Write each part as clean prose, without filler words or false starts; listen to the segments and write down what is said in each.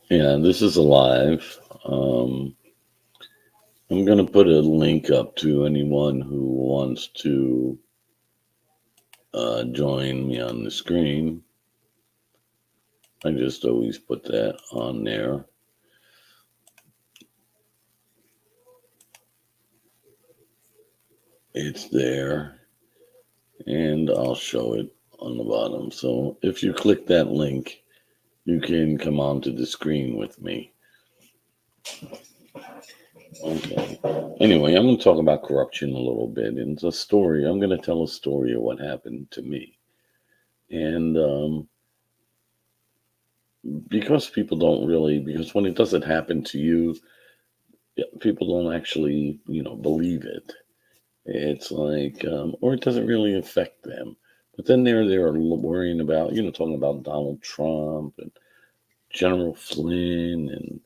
Yeah, this is alive. I'm going to put a link up to anyone who wants to join me on the screen. I just always put that on there. It's there, and I'll show it on the bottom. So if you click that link, you can come onto the screen with me. Okay. Anyway, I'm going to talk about corruption a little bit. And it's a story. I'm going to tell a story of what happened to me. And because people don't really, because when it doesn't happen to you, yeah, people don't actually, believe it. It's like, or it doesn't really affect them. But then they're worrying about, talking about Donald Trump and General Flynn and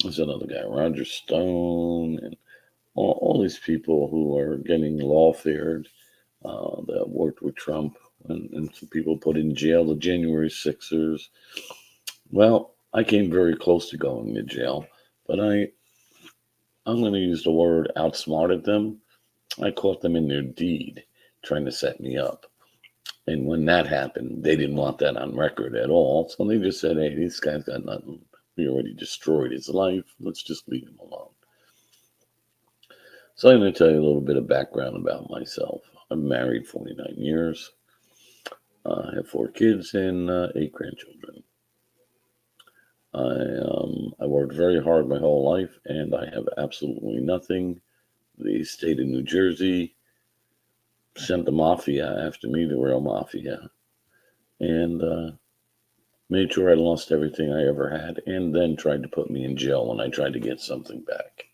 there's another guy, Roger Stone, and all these people who are getting lawfared that worked with Trump, and some people put in jail, the January Sixers. Well, I came very close to going to jail, but I'm going to use the word outsmarted them. I caught them in their deed, trying to set me up. And when that happened, they didn't want that on record at all. So they just said, hey, this guy's got nothing. We already destroyed his life. Let's just leave him alone. So I'm going to tell you a little bit of background about myself. I'm married 49 years. I have 4 kids and 8 grandchildren. I worked very hard my whole life, and I have absolutely nothing. The state of New Jersey sent the mafia after me, the real mafia, and made sure I lost everything I ever had, and then tried to put me in jail when I tried to get something back.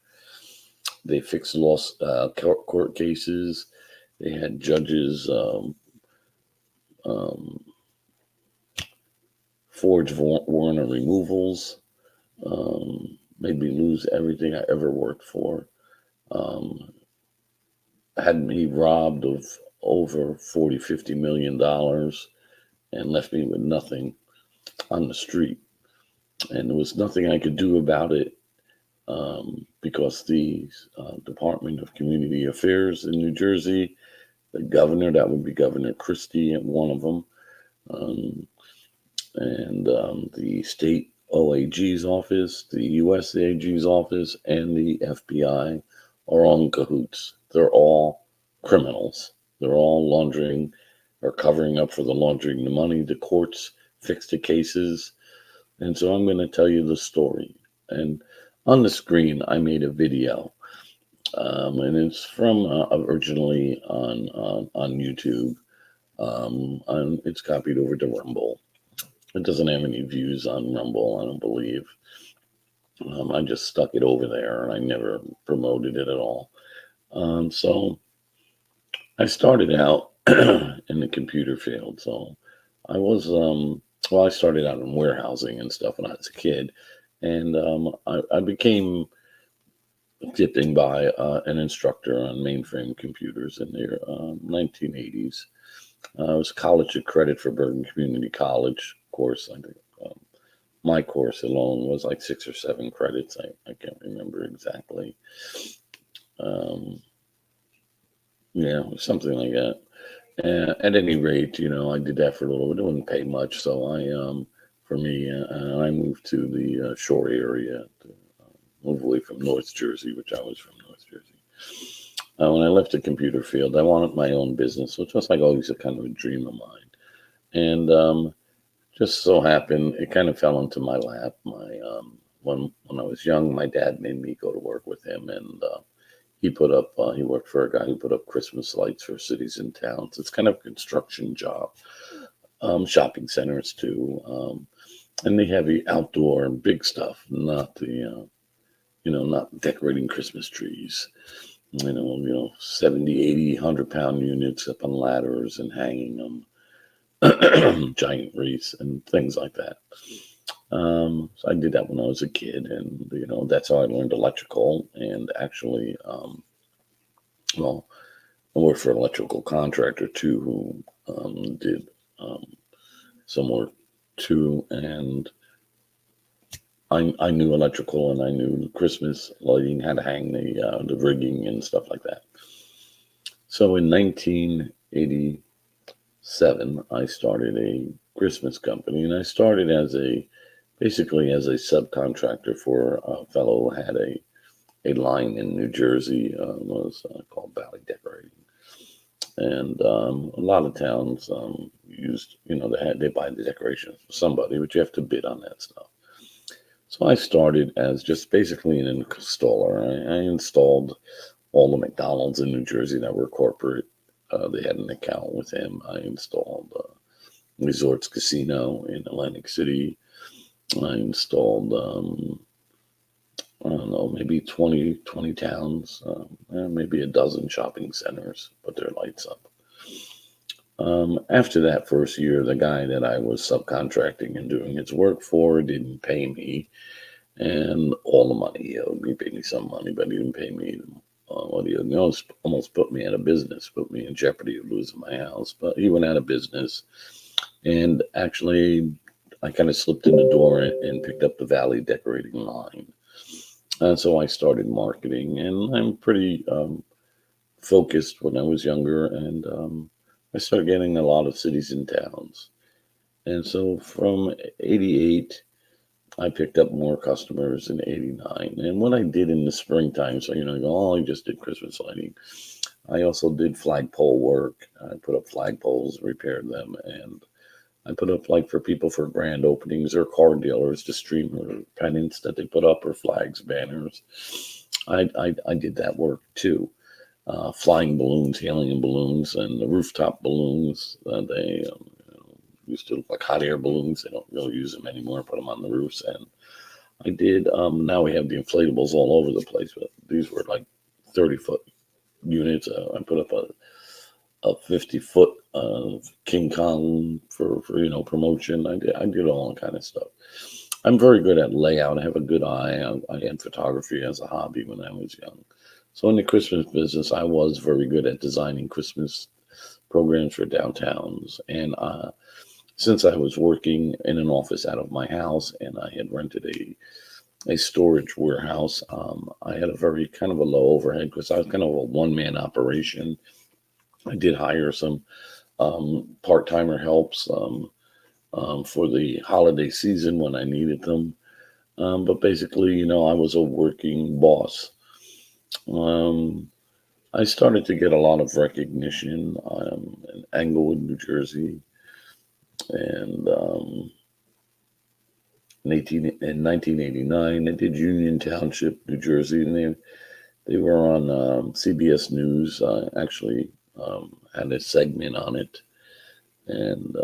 They fixed lost court cases. They had judges um, forge warrant of removals, made me lose everything I ever worked for, um, had me robbed of over 40, $50 million and left me with nothing on the street. And there was nothing I could do about it because the Department of Community Affairs in New Jersey, the governor, that would be Governor Christie, and one of them, um, and the state OAG's office, the US AG's office, and the FBI are all in cahoots. They're all criminals. They're all laundering or covering up for the laundering the money. The courts fix the cases. And so I'm going to tell you the story. And on the screen, I made a video. And it's from originally on YouTube. And it's copied over to Rumble. It doesn't have any views on Rumble, I don't believe. I just stuck it over there and I never promoted it at all. So I started out in the computer field. So I was, I started out in warehousing and stuff when I was a kid. And I became dipping by an instructor on mainframe computers in the 1980s. I was college accredited for Bergen Community College course. I think my course alone was like 6 or 7 credits. I can't remember exactly. Um, yeah, something like that. At any rate, I did that for a little bit. It wouldn't pay much, so for me, I moved to the shore area to move away from North Jersey, which I was from North Jersey. When I left the computer field, I wanted my own business, which was like always a kind of a dream of mine. And just so happened, it kind of fell into my lap. When I was young, my dad made me go to work with him, and he worked for a guy who put up Christmas lights for cities and towns. It's kind of a construction job, shopping centers too, and they have the outdoor big stuff, not not decorating Christmas trees. 70, 80, 100 pound units up on ladders and hanging them, giant wreaths and things like that. So I did that when I was a kid, and that's how I learned electrical. And actually, well, I worked for an electrical contractor too, who did um, some work too, and I knew electrical and I knew Christmas lighting, how to hang the rigging and stuff like that. So in 1987, I started a Christmas company, and I started as basically as a subcontractor for a fellow who had a line in New Jersey, was called Valley Decorating. And a lot of towns used, they buy the decorations from somebody, but you have to bid on that stuff. So I started as just basically an installer. I installed all the McDonald's in New Jersey that were corporate. They had an account with him. I installed Resorts Casino in Atlantic City. I installed, I don't know, maybe 20 towns, maybe a dozen shopping centers, put their lights up. After that first year, the guy that I was subcontracting and doing his work for didn't pay me, and all the money he owed me. He paid me some money, but he didn't pay me what he owed me. Almost put me out of business, put me in jeopardy of losing my house. But he went out of business, and actually, I kind of slipped in the door and picked up the Valley Decorating line. And so I started marketing, and I'm pretty focused when I was younger, and I started getting a lot of cities and towns. And so from 88, I picked up more customers in 89. And what I did in the springtime, so, you go, oh, I just did Christmas lighting. I also did flagpole work. I put up flagpoles, repaired them, and I put up like for people for grand openings or car dealers to stream or pennants that they put up or flags, banners. I did that work too. Flying balloons, helium balloons, and the rooftop balloons. They used to look like hot air balloons. They don't really use them anymore. Put them on the roofs, and I did. Now we have the inflatables all over the place, but these were like 30-foot units. I put up a 50-foot King Kong for promotion. I did all that kind of stuff. I'm very good at layout. I have a good eye. I had photography as a hobby when I was young. So in the Christmas business, I was very good at designing Christmas programs for downtowns. And since I was working in an office out of my house and I had rented a storage warehouse, I had a very kind of a low overhead because I was kind of a one-man operation. I did hire some part-timer helps for the holiday season when I needed them. But basically, I was a working boss. I started to get a lot of recognition in Englewood, New Jersey, and in 1989, I did Union Township, New Jersey, and they were on CBS News. Actually, had a segment on it, and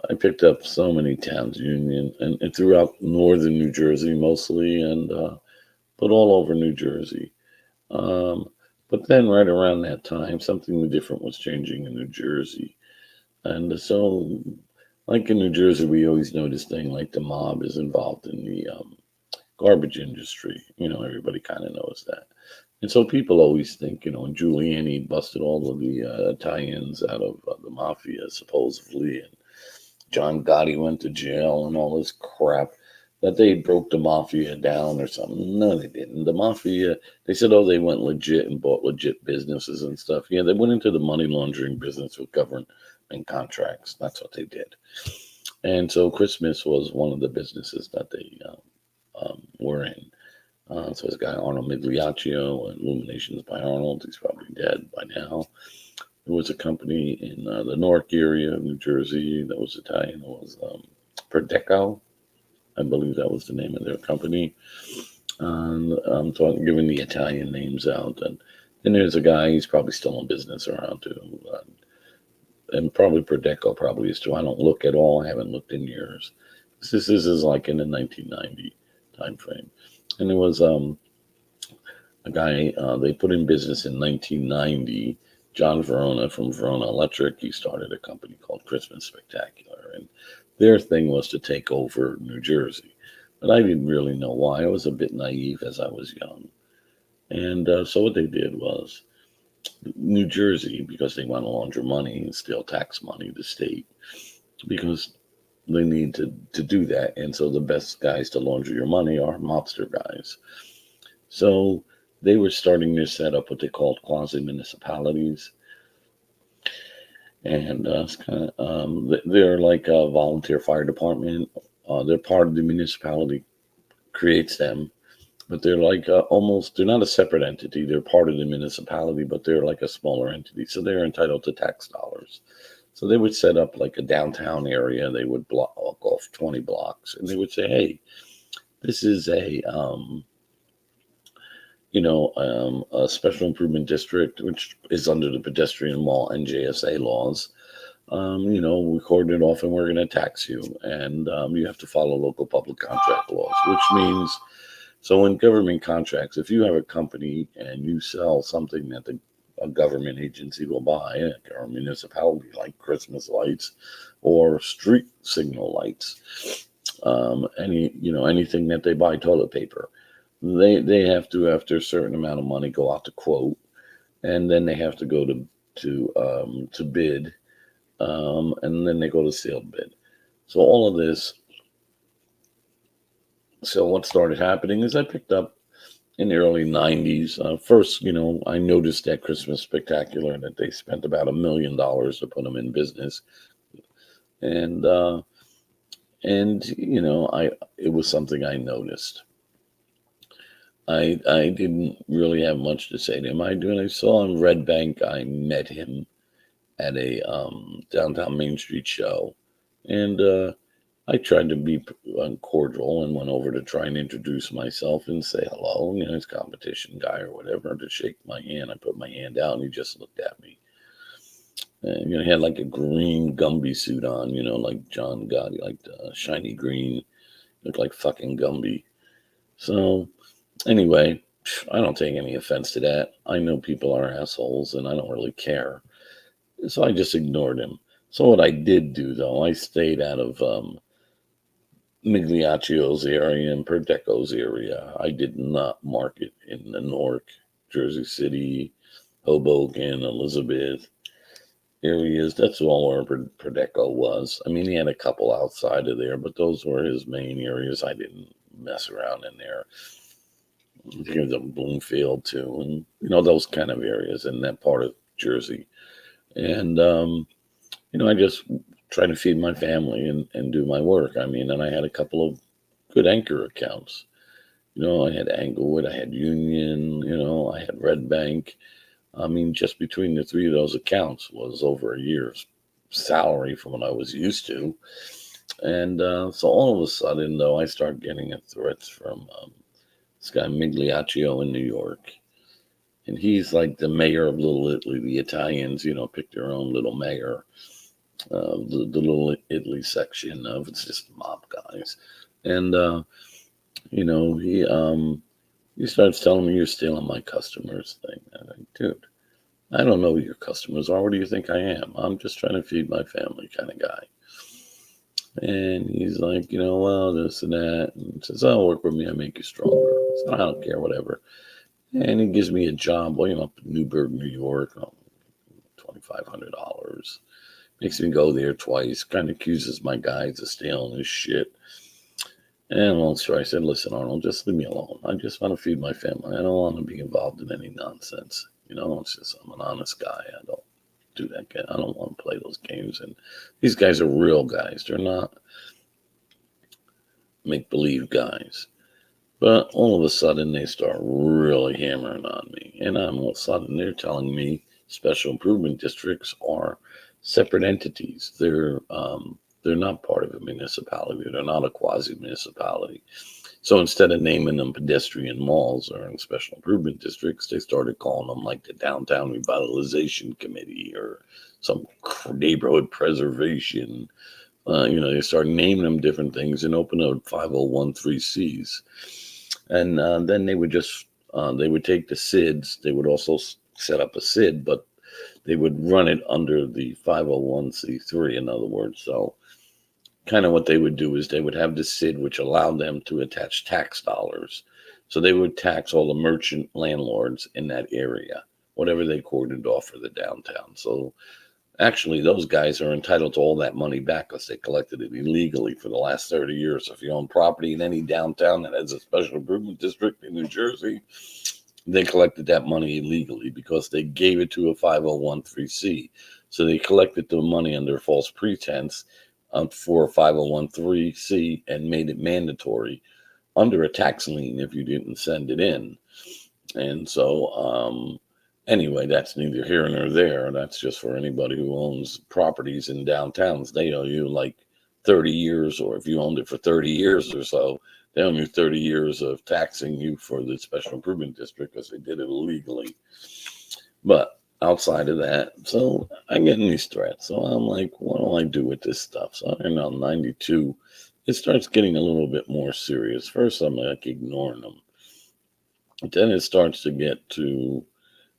I picked up so many towns, Union, and throughout northern New Jersey mostly, and but all over New Jersey. But then right around that time, something different was changing in New Jersey. And so, like in New Jersey, we always know this thing like the mob is involved in the garbage industry. Everybody kind of knows that. And so people always think, and Giuliani busted all of the Italians out of the mafia, supposedly, and John Gotti went to jail and all this crap that they broke the mafia down or something. No, they didn't. The mafia, they said, oh, they went legit and bought legit businesses and stuff. Yeah, they went into the money laundering business with government contracts. That's what they did. And so Christmas was one of the businesses that they were in. So this guy, Arnold Migliaccio, Illuminations by Arnold, he's probably dead by now. There was a company in the Newark area of New Jersey that was Italian. It was Perdeco. I believe that was the name of their company. So I'm giving the Italian names out. And then there's a guy, he's probably still in business around too. And probably Perdeco probably is too. I don't look at all. I haven't looked in years. This is like in the 1990 time frame. And there was a guy they put in business in 1990. John Verona from Verona Electric. He started a company called Christmas Spectacular, and their thing was to take over New Jersey. But I didn't really know why. I was a bit naive as I was young. And so what they did was New Jersey, because they want to launder money and steal tax money, the state, because they need to do that. And so the best guys to launder your money are mobster guys. So they were starting to set up what they called quasi municipalities. And it's kind of, they're like a volunteer fire department. They're part of the municipality, creates them, but they're like almost, they're not a separate entity. They're part of the municipality, but they're like a smaller entity. So they're entitled to tax dollars. So they would set up like a downtown area. They would block off 20 blocks and they would say, hey, this is a special improvement district, which is under the pedestrian law and JSA laws. We cordon it off and we're going to tax you. And you have to follow local public contract laws, which means, so in government contracts, if you have a company and you sell something that a government agency will buy, or a municipality, like Christmas lights or street signal lights, anything that they buy, toilet paper, they have to, after a certain amount of money, go out to quote, and then they have to go to bid, and then they go to sealed bid. So all of this. So what started happening is I picked up in the early 90s. First, I noticed at Christmas Spectacular that they spent about $1 million to put them in business. And it was something I noticed. I didn't really have much to say to him. When I saw him Red Bank, I met him at a downtown Main Street show. And I tried to be cordial and went over to try and introduce myself and say hello. He's a competition guy or whatever, to shake my hand. I put my hand out and he just looked at me. And, he had like a green Gumby suit on, like John Gotti, like shiny green, looked like fucking Gumby. So anyway, I don't take any offense to that. I know people are assholes and I don't really care. So I just ignored him. So what I did do, though, I stayed out of Migliaccio's area and Perdeco's area. I did not market in the Newark, Jersey City, Hoboken, Elizabeth areas. That's all where Perdeco was. I mean, he had a couple outside of there, but those were his main areas. I didn't mess around in there. Here's a Bloomfield too, and those kind of areas in that part of Jersey. And I just try to feed my family and do my work. And I had a couple of good anchor accounts. I had Englewood, I had Union, I had Red Bank. Just between the three of those accounts was over a year's salary from what I was used to. And so all of a sudden, though, I start getting threats from this guy Migliaccio in New York. And he's like the mayor of Little Italy. The Italians, pick their own little mayor. The Little Italy section of it's just mob guys. And, he starts telling me, you're stealing my customers thing. I'm like, dude, I don't know who your customers are. What do you think I am? I'm just trying to feed my family kind of guy. And he's like, well, this and that. And he says, oh, work with me. I make you stronger. So I don't care, whatever. And he gives me a job, up in Newburgh, New York, $2,500. Makes me go there twice. Kind of accuses my guys of stealing his shit. And long story, I said, listen, Arnold, just leave me alone. I just want to feed my family. I don't want to be involved in any nonsense. It's just, I'm an honest guy. I don't do that. I don't want to play those games. And these guys are real guys. They're not make-believe guys. But all of a sudden, they start really hammering on me. And all of a sudden, they're telling me special improvement districts are separate entities. They're not part of a municipality. They're not a quasi-municipality. So instead of naming them pedestrian malls or in special improvement districts, they started calling them like the Downtown Revitalization Committee or some neighborhood preservation. They started naming them different things and opened up 501(c)(3)s. And then they would they would take the SIDs. They would also set up a SID, but they would run it under the 501(c)(3), in other words. So kind of what they would do is they would have the SID, which allowed them to attach tax dollars. So they would tax all the merchant landlords in that area, whatever they cordoned off for the downtown. So Actually, those guys are entitled to all that money back because they collected it illegally for the last 30 years. If you own property in any downtown that has a special improvement district in New Jersey, they collected that money illegally because they gave it to a 501c. So they collected the money under false pretense for a 501c and made it mandatory under a tax lien if you didn't send it in. And so, anyway, that's neither here nor there. That's just for anybody who owns properties in downtowns. They owe you like 30 years, or if you owned it for 30 years or so, they owe you 30 years of taxing you for the special improvement district because they did it illegally. But outside of that, so I'm getting these threats. So I'm like, what do I do with this stuff? So I know 92, it starts getting a little bit more serious. First, I'm like ignoring them. Then it starts to get to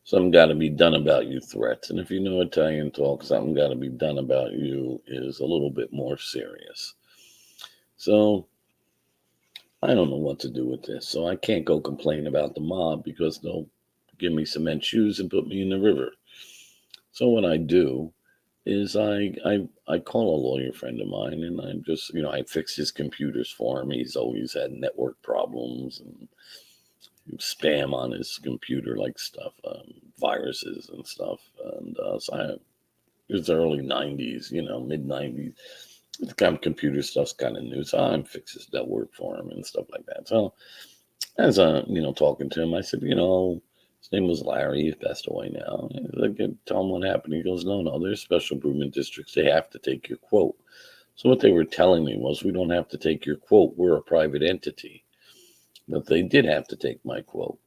something got to be done about you threats. And if you know Italian talk, something got to be done about you is a little bit more serious. So I don't know what to do with this. So I can't go complain about the mob because they'll give me cement shoes and put me in the river. So what I do is I call a lawyer friend of mine and I just, I fix his computers for him. He's always had network problems and spam on his computer, like stuff, viruses and stuff. And so it was the early 90s, mid 90s. The kind of computer stuff's kind of new. So I fixes that work for him and stuff like that. So as talking to him, I said, his name was Larry. He's passed away now. I tell him what happened. He goes, no, there's special improvement districts. They have to take your quote. So what they were telling me was, we don't have to take your quote. We're a private entity. But they did have to take my quote.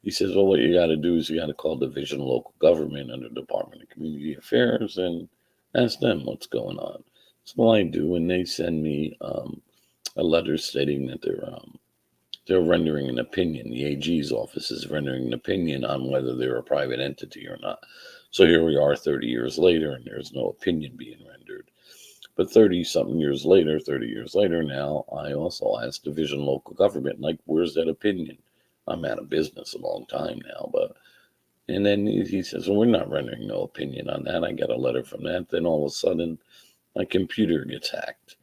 He says, well, what you got to do is you got to call Division of Local Government under Department of Community Affairs and ask them what's going on. So I do, and they send me a letter stating that they're rendering an opinion. The AG's office is rendering an opinion on whether they're a private entity or not. So here we are 30 years later, and there's no opinion being rendered. But 30 years later now, I also asked Division of Local Government, like, where's that opinion? I'm out of business a long time now, and then he says, well, we're not rendering no opinion on that. I got a letter from that. Then all of a sudden, my computer gets hacked.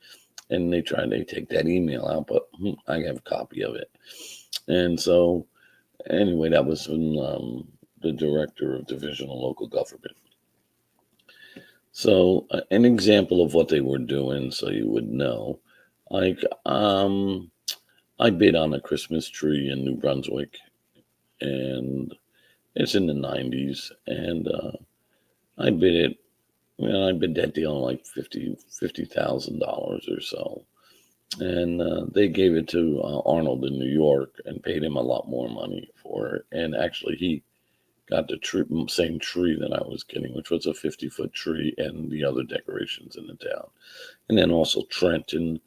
And they take that email out, but I have a copy of it. And so, anyway, that was from the director of Division of Local Government. So, an example of what they were doing, so you would know, like, I bid on a Christmas tree in New Brunswick, and it's in the 90s, and I bid it. I bid that deal like $50,000 or so. And they gave it to Arnold in New York and paid him a lot more money for it. And actually, he got the same tree that I was getting, which was a 50-foot tree and the other decorations in the town. And then also Trenton,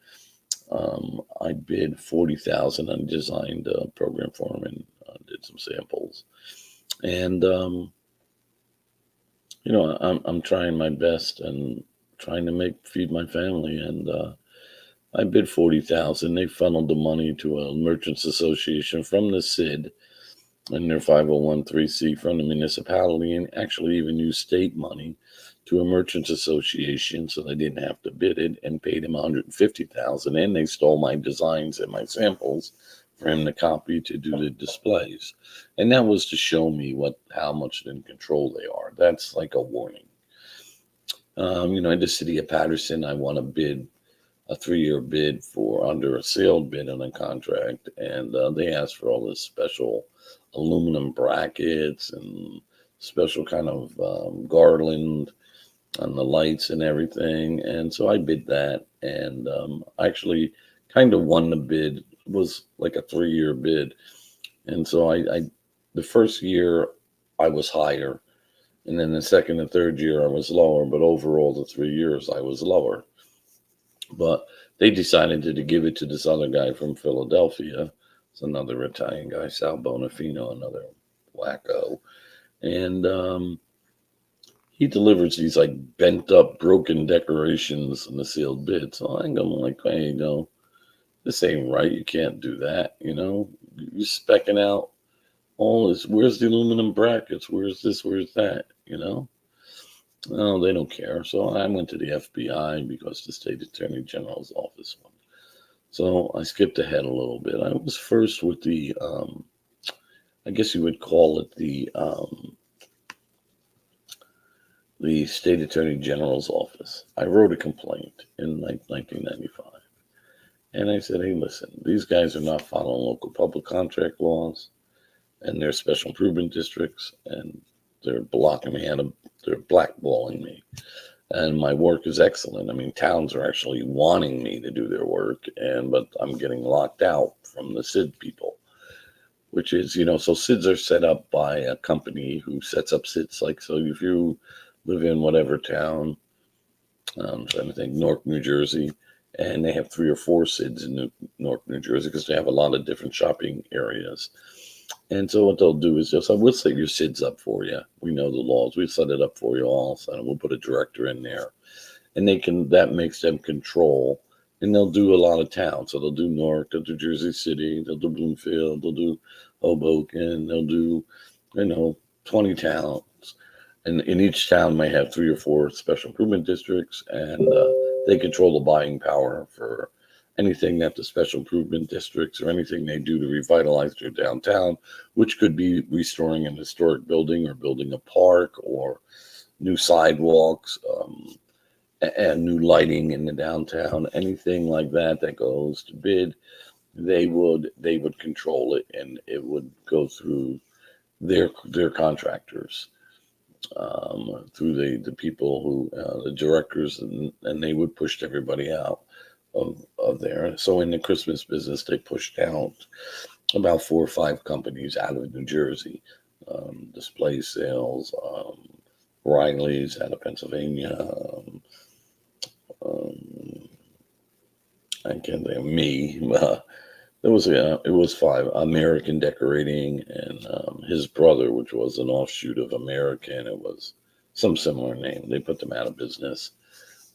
I bid $40,000 and designed a program for him and did some samples. And I'm trying my best and trying to feed my family. And I bid $40,000. They funneled the money to a merchants association from the SID and their 501c from the municipality, and actually even used state money to a merchants association, so they didn't have to bid it, and paid him $150,000. And they stole my designs and my samples for him to copy to do the displays. And that was to show me how much in control they are. That's like a warning. In the city of Patterson, I won a 3-year bid under a sealed bid on a contract. And they asked for all this special aluminum brackets and special kind of garland on the lights and everything. And so I bid that, and actually kind of won the bid. It was like a 3-year bid. And so the first year I was higher, and then the second and third year I was lower, but overall the 3 years I was lower. But they decided to give it to this other guy from Philadelphia. It's another Italian guy, Sal Bonafino, another wacko. And he delivers these like bent up, broken decorations in the sealed bid. So I'm going like, hey, this ain't right. You can't do that. You're specking out all this. Where's the aluminum brackets? Where's this? Where's that? Oh, they don't care. So I went to the FBI because the state attorney general's office won. So I skipped ahead a little bit. I was first with I guess you would call it the state attorney general's office. I wrote a complaint in 1995. And I said, hey, listen, these guys are not following local public contract laws and their special improvement districts, and they're blocking me out of, they're blackballing me. And my work is excellent. I mean, towns are actually wanting me to do their work, but I'm getting locked out from the SID people, which is, so SIDs are set up by a company who sets up SIDs. Like, so if you live in whatever town, I'm trying to think, Newark, New Jersey, and they have 3 or 4 SIDs in Newark, New Jersey, because they have a lot of different shopping areas. And so what they'll do is just, we'll set your SIDs up for you. We know the laws. We set it up for you all. So we'll put a director in there, and that makes them control. And they'll do a lot of towns. So they'll do Newark, they'll do Jersey City, they'll do Bloomfield, they'll do Hoboken, they'll do, 20 towns. And in each town may have 3 or 4 special improvement districts, and they control the buying power for anything that the special improvement districts or anything they do to revitalize their downtown, which could be restoring an historic building or building a park or new sidewalks, and new lighting in the downtown, anything like that that goes to bid, they would control it, and it would go through their contractors, through the people who, the directors, and they would push everybody out of there. So in the Christmas business, they pushed out about 4 or 5 companies out of New Jersey, Display Sales, Riley's out of Pennsylvania. I can't think of me. It was 5. American Decorating, and his brother, which was an offshoot of American. It was some similar name. They put them out of business.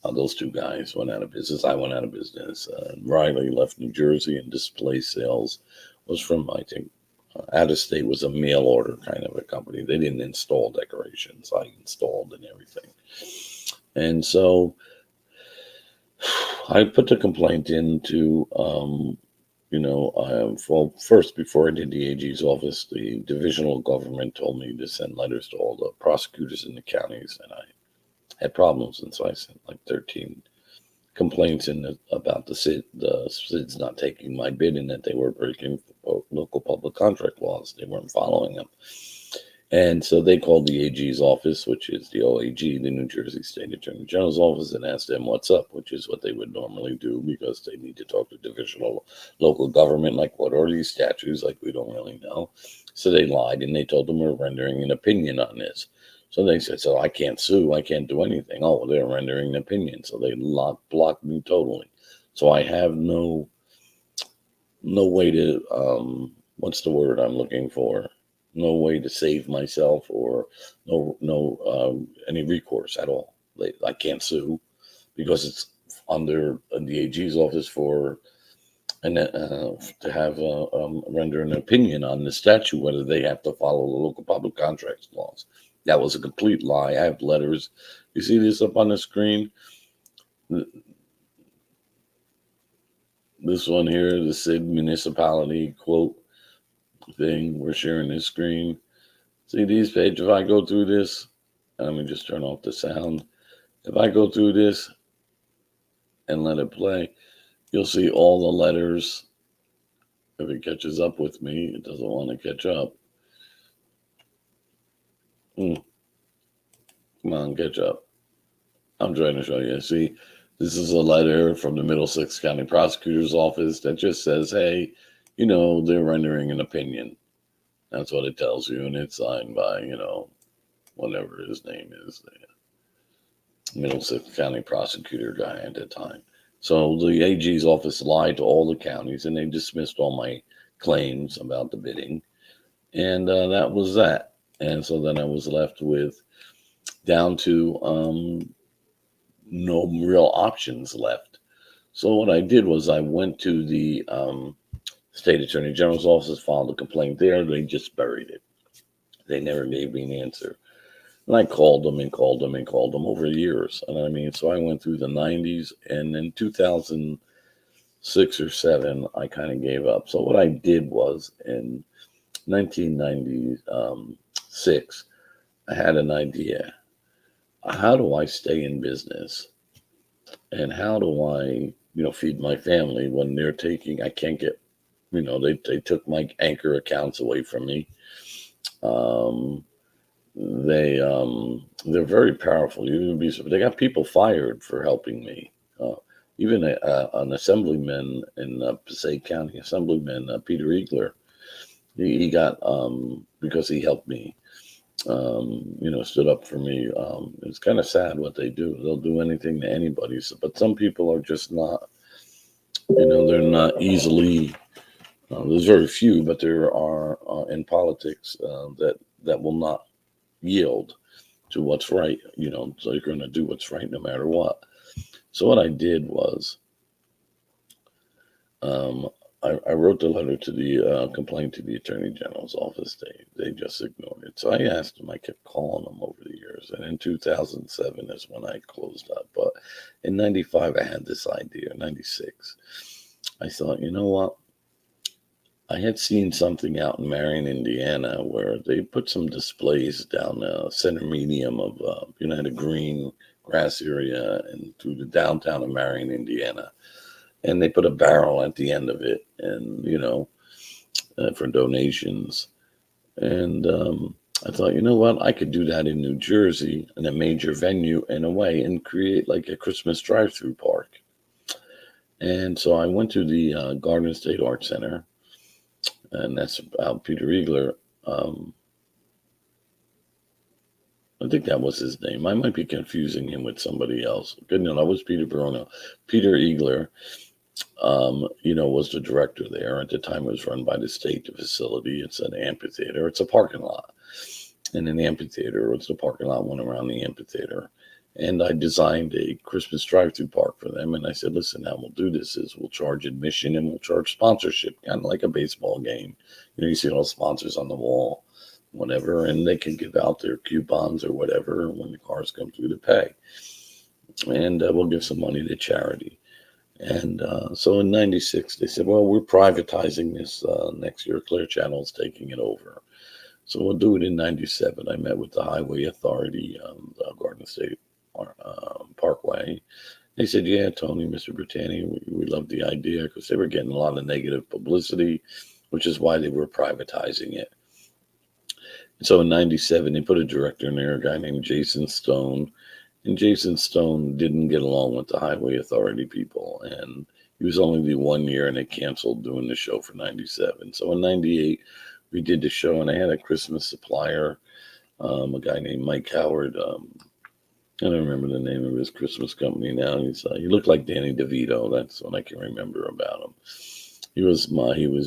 Those 2 guys went out of business. I went out of business. Riley left New Jersey, and Display Sales was from, I think, out of state, was a mail order kind of a company. They didn't install decorations. I installed and everything. And so I put the complaint into, well, first, before I did the AG's office, the divisional government told me to send letters to all the prosecutors in the counties, and I had problems. And so I sent like 13 complaints about the SIDs not taking my bid, and that they were breaking local public contract laws. They weren't following them. And so they called the AG's office, which is the OAG, the New Jersey State Attorney General's office, and asked them what's up, which is what they would normally do, because they need to talk to divisional local government, like, what are these statutes? Like, we don't really know. So they lied, and they told them we're rendering an opinion on this. So they said, so I can't sue, I can't do anything. Oh, well, they're rendering an opinion. So they blocked me totally. So I have no way to, what's the word I'm looking for? No way to save myself, or no any recourse at all. I can't sue because it's under the AG's office for to have render an opinion on the statute, whether they have to follow the local public contracts laws. That was a complete lie. I have letters. You see this up on the screen? This one here, the SID municipality quote thing. We're sharing this screen. See these pages? If I go through this, let me just turn off the sound. If I go through this and let it play, you'll see all the letters. If it catches up with me, it doesn't want to catch up. Come on, catch up. I'm trying to show you. See, this is a letter from the Middlesex County Prosecutor's Office that just says, hey, they're rendering an opinion. That's what it tells you, and it's signed by, whatever his name is, the Middlesex County Prosecutor guy at the time. So the AG's office lied to all the counties, and they dismissed all my claims about the bidding, and that was that. And so then I was left with down to no real options left. So what I did was I went to the State Attorney General's office, filed a complaint there. They just buried it. They never gave me an answer. And I called them and called them and called them over years. And I mean, so I went through the 90s, and in 2006 or 7, I kind of gave up. So what I did was in 1996, I had an idea. How do I stay in business? And how do I, feed my family when I can't get, they took my anchor accounts away from me. Um, they're very powerful. They got people fired for helping me. Even an assemblyman in Passaic County, Assemblyman Peter Eagler, he got because he helped me. Stood up for me. It's kind of sad what they do. They'll do anything to anybody. So, but some people are just not. They're not easily. There's very few, but there are in politics that will not yield to what's right. So you're going to do what's right no matter what. So what I did was, um, I wrote the letter to the complaint to the Attorney General's office. They just ignored it. So I asked them. I kept calling them over the years, and in 2007 is when I closed up. But in '95, I had this idea. '96, I thought, you know what? I had seen something out in Marion, Indiana, where they put some displays down the center medium of, had a green grass area and through the downtown of Marion, Indiana. And they put a barrel at the end of it, and, for donations. And I thought, you know what? I could do that in New Jersey in a major venue in a way and create like a Christmas drive-through park. And so I went to the Garden State Art Center, and that's about Peter Eagler. I think that was his name. I might be confusing him with somebody else. Good, no, that was Peter Barono. Peter Eagler, was the director there. At the time, it was run by the state, the facility. It's an amphitheater. It's a parking lot. And an amphitheater, it's the parking lot went around the amphitheater. And I designed a Christmas drive-through park for them. And I said, listen, how we'll do this is we'll charge admission and we'll charge sponsorship, kind of like a baseball game. You see all the sponsors on the wall, whatever, and they can give out their coupons or whatever when the cars come through to pay. And we'll give some money to charity. And so in '96, they said, well, we're privatizing this next year. Clear Channel's taking it over. So we'll do it in '97. I met with the Highway Authority, the Garden State Parkway. They said, yeah, Tony, Mr. Brittany, we love the idea because they were getting a lot of negative publicity, which is why they were privatizing it. So in '97, they put a director in there, a guy named Jason Stone. And Jason Stone didn't get along with the Highway Authority people. And he was only the 1 year, and they canceled doing the show for '97. So in '98, we did the show, and I had a Christmas supplier, a guy named Mike Howard. I don't remember the name of his Christmas company now. He looked like Danny DeVito. That's what I can remember about him. He was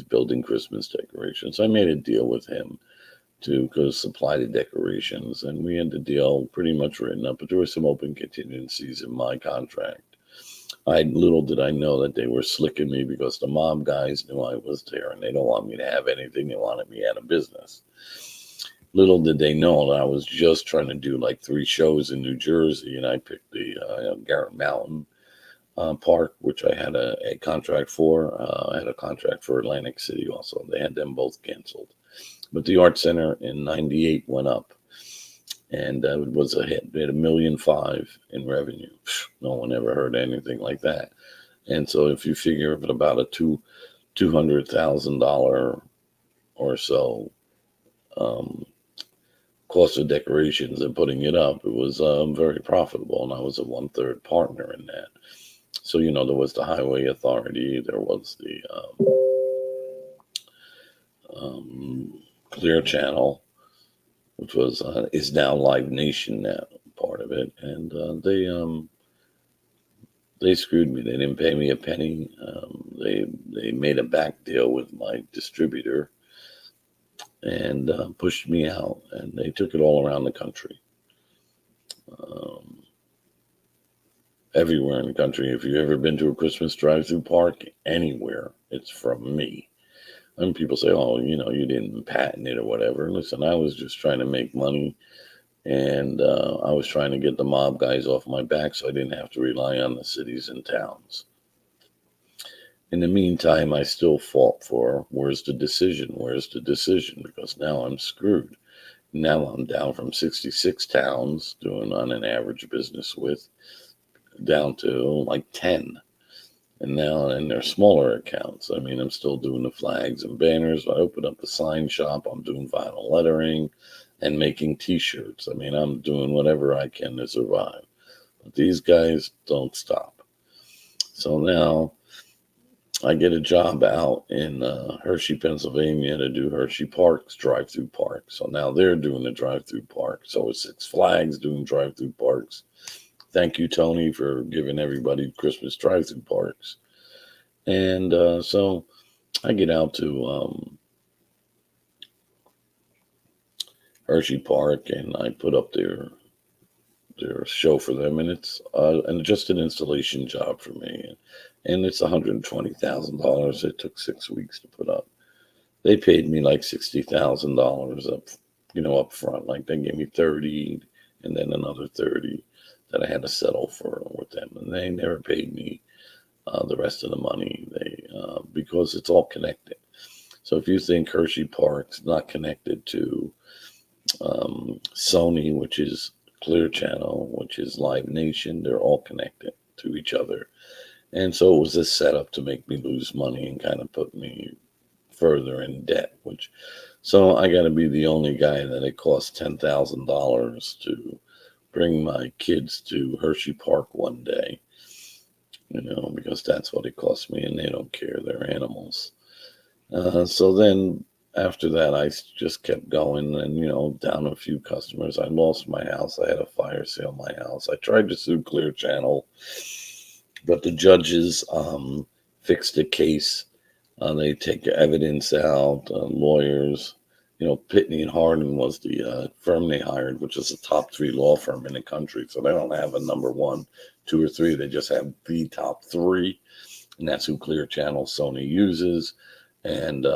building Christmas decorations. So I made a deal with him to go supply the decorations, and we had the deal pretty much written up, but there were some open contingencies in my contract. Little did I know that they were slicking me because the mob guys knew I was there, and they don't want me to have anything. They wanted me out of business. Little did they know that I was just trying to do like 3 shows in New Jersey, and I picked the Garrett Mountain Park, which I had a contract for. I had a contract for Atlantic City also. They had them both canceled. But the Art Center in '98 went up, and it was a hit. They had $1.5 million in revenue. No one ever heard anything like that. And so if you figure of about a $200,000 or so cost of decorations and putting it up, it was very profitable, and I was a 1/3 partner in that. So there was the Highway Authority, there was the Clear Channel, which was is now Live Nation now, part of it, and they screwed me. They didn't pay me a penny. They made a back deal with my distributor and pushed me out, and they took it all around the country. Everywhere in the country. If you've ever been to a Christmas drive-through park, anywhere, it's from me. And people say, oh, you didn't patent it or whatever. Listen, I was just trying to make money And I was trying to get the mob guys off my back so I didn't have to rely on the cities and towns. In the meantime, I still fought for where's the decision? Where's the decision? Because now I'm screwed. Now I'm down from 66 towns doing on an average business with down to like 10. And now, and they're smaller accounts. I mean, I'm still doing the flags and banners. I opened up a sign shop. I'm doing vinyl lettering and making T-shirts. I mean, I'm doing whatever I can to survive. But these guys don't stop. So now I get a job out in Hershey, Pennsylvania to do Hershey Park's drive-through park. So now they're doing the drive-through park. So it's Six Flags doing drive-through parks. Thank you, Tony, for giving everybody Christmas drive-through parks. And so I get out to Hershey Park and I put up their show for them, and it's and just an installation job for me, and it's $120,000. It took 6 weeks to put up. They paid me like $60,000 up front. Like they gave me 30, and then another 30 that I had to settle for with them, and they never paid me the rest of the money. Because it's all connected. So if you think Hershey Park's not connected to Sony, which is Clear Channel, which is Live Nation, they're all connected to each other. And so it was this setup to make me lose money and kind of put me further in debt, so I got to be the only guy that it cost $10,000 to bring my kids to Hershey Park one day, because that's what it cost me, and they don't care. They're animals. So then after that, I just kept going and, down a few customers. I lost my house. I had a fire sale my house. I tried to sue Clear Channel, but the judges fixed the case. They take evidence out, lawyers. Pitney and Hardin was the firm they hired, which is a top 3 law firm in the country. So they don't have a number 1, 2, or 3. They just have the top 3. And that's who Clear Channel Sony uses. And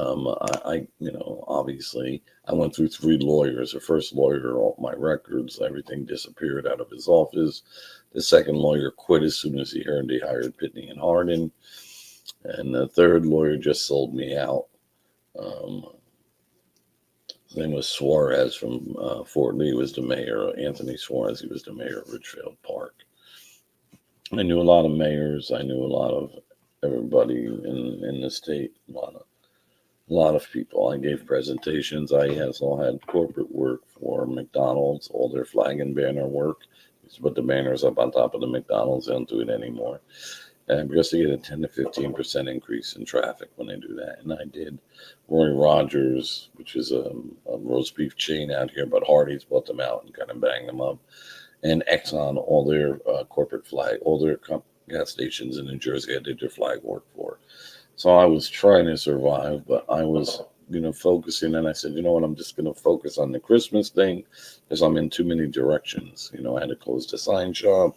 obviously, I went through 3 lawyers. The first lawyer, all my records, everything disappeared out of his office. The second lawyer quit as soon as he heard they hired Pitney and Hardin. And the third lawyer just sold me out. His name was Suarez from Fort Lee. He was the mayor. Anthony Suarez. He was the mayor of Ridgefield Park. I knew a lot of mayors. I knew a lot of everybody in the state. A lot of people. I gave presentations. I also had corporate work for McDonald's, all their flag and banner work. Used to put the banners up on top of the McDonald's. They don't do it anymore. And because they get a 10 to 15% increase in traffic when they do that. And I did. Roy Rogers, which is a roast beef chain out here, but Hardee's bought them out and kind of banged them up. And Exxon, all their corporate flag, all their gas stations in New Jersey, I did their flag work for. So I was trying to survive, but I was, focusing. And I said, you know what, I'm just going to focus on the Christmas thing because I'm in too many directions. I had to close the sign shop.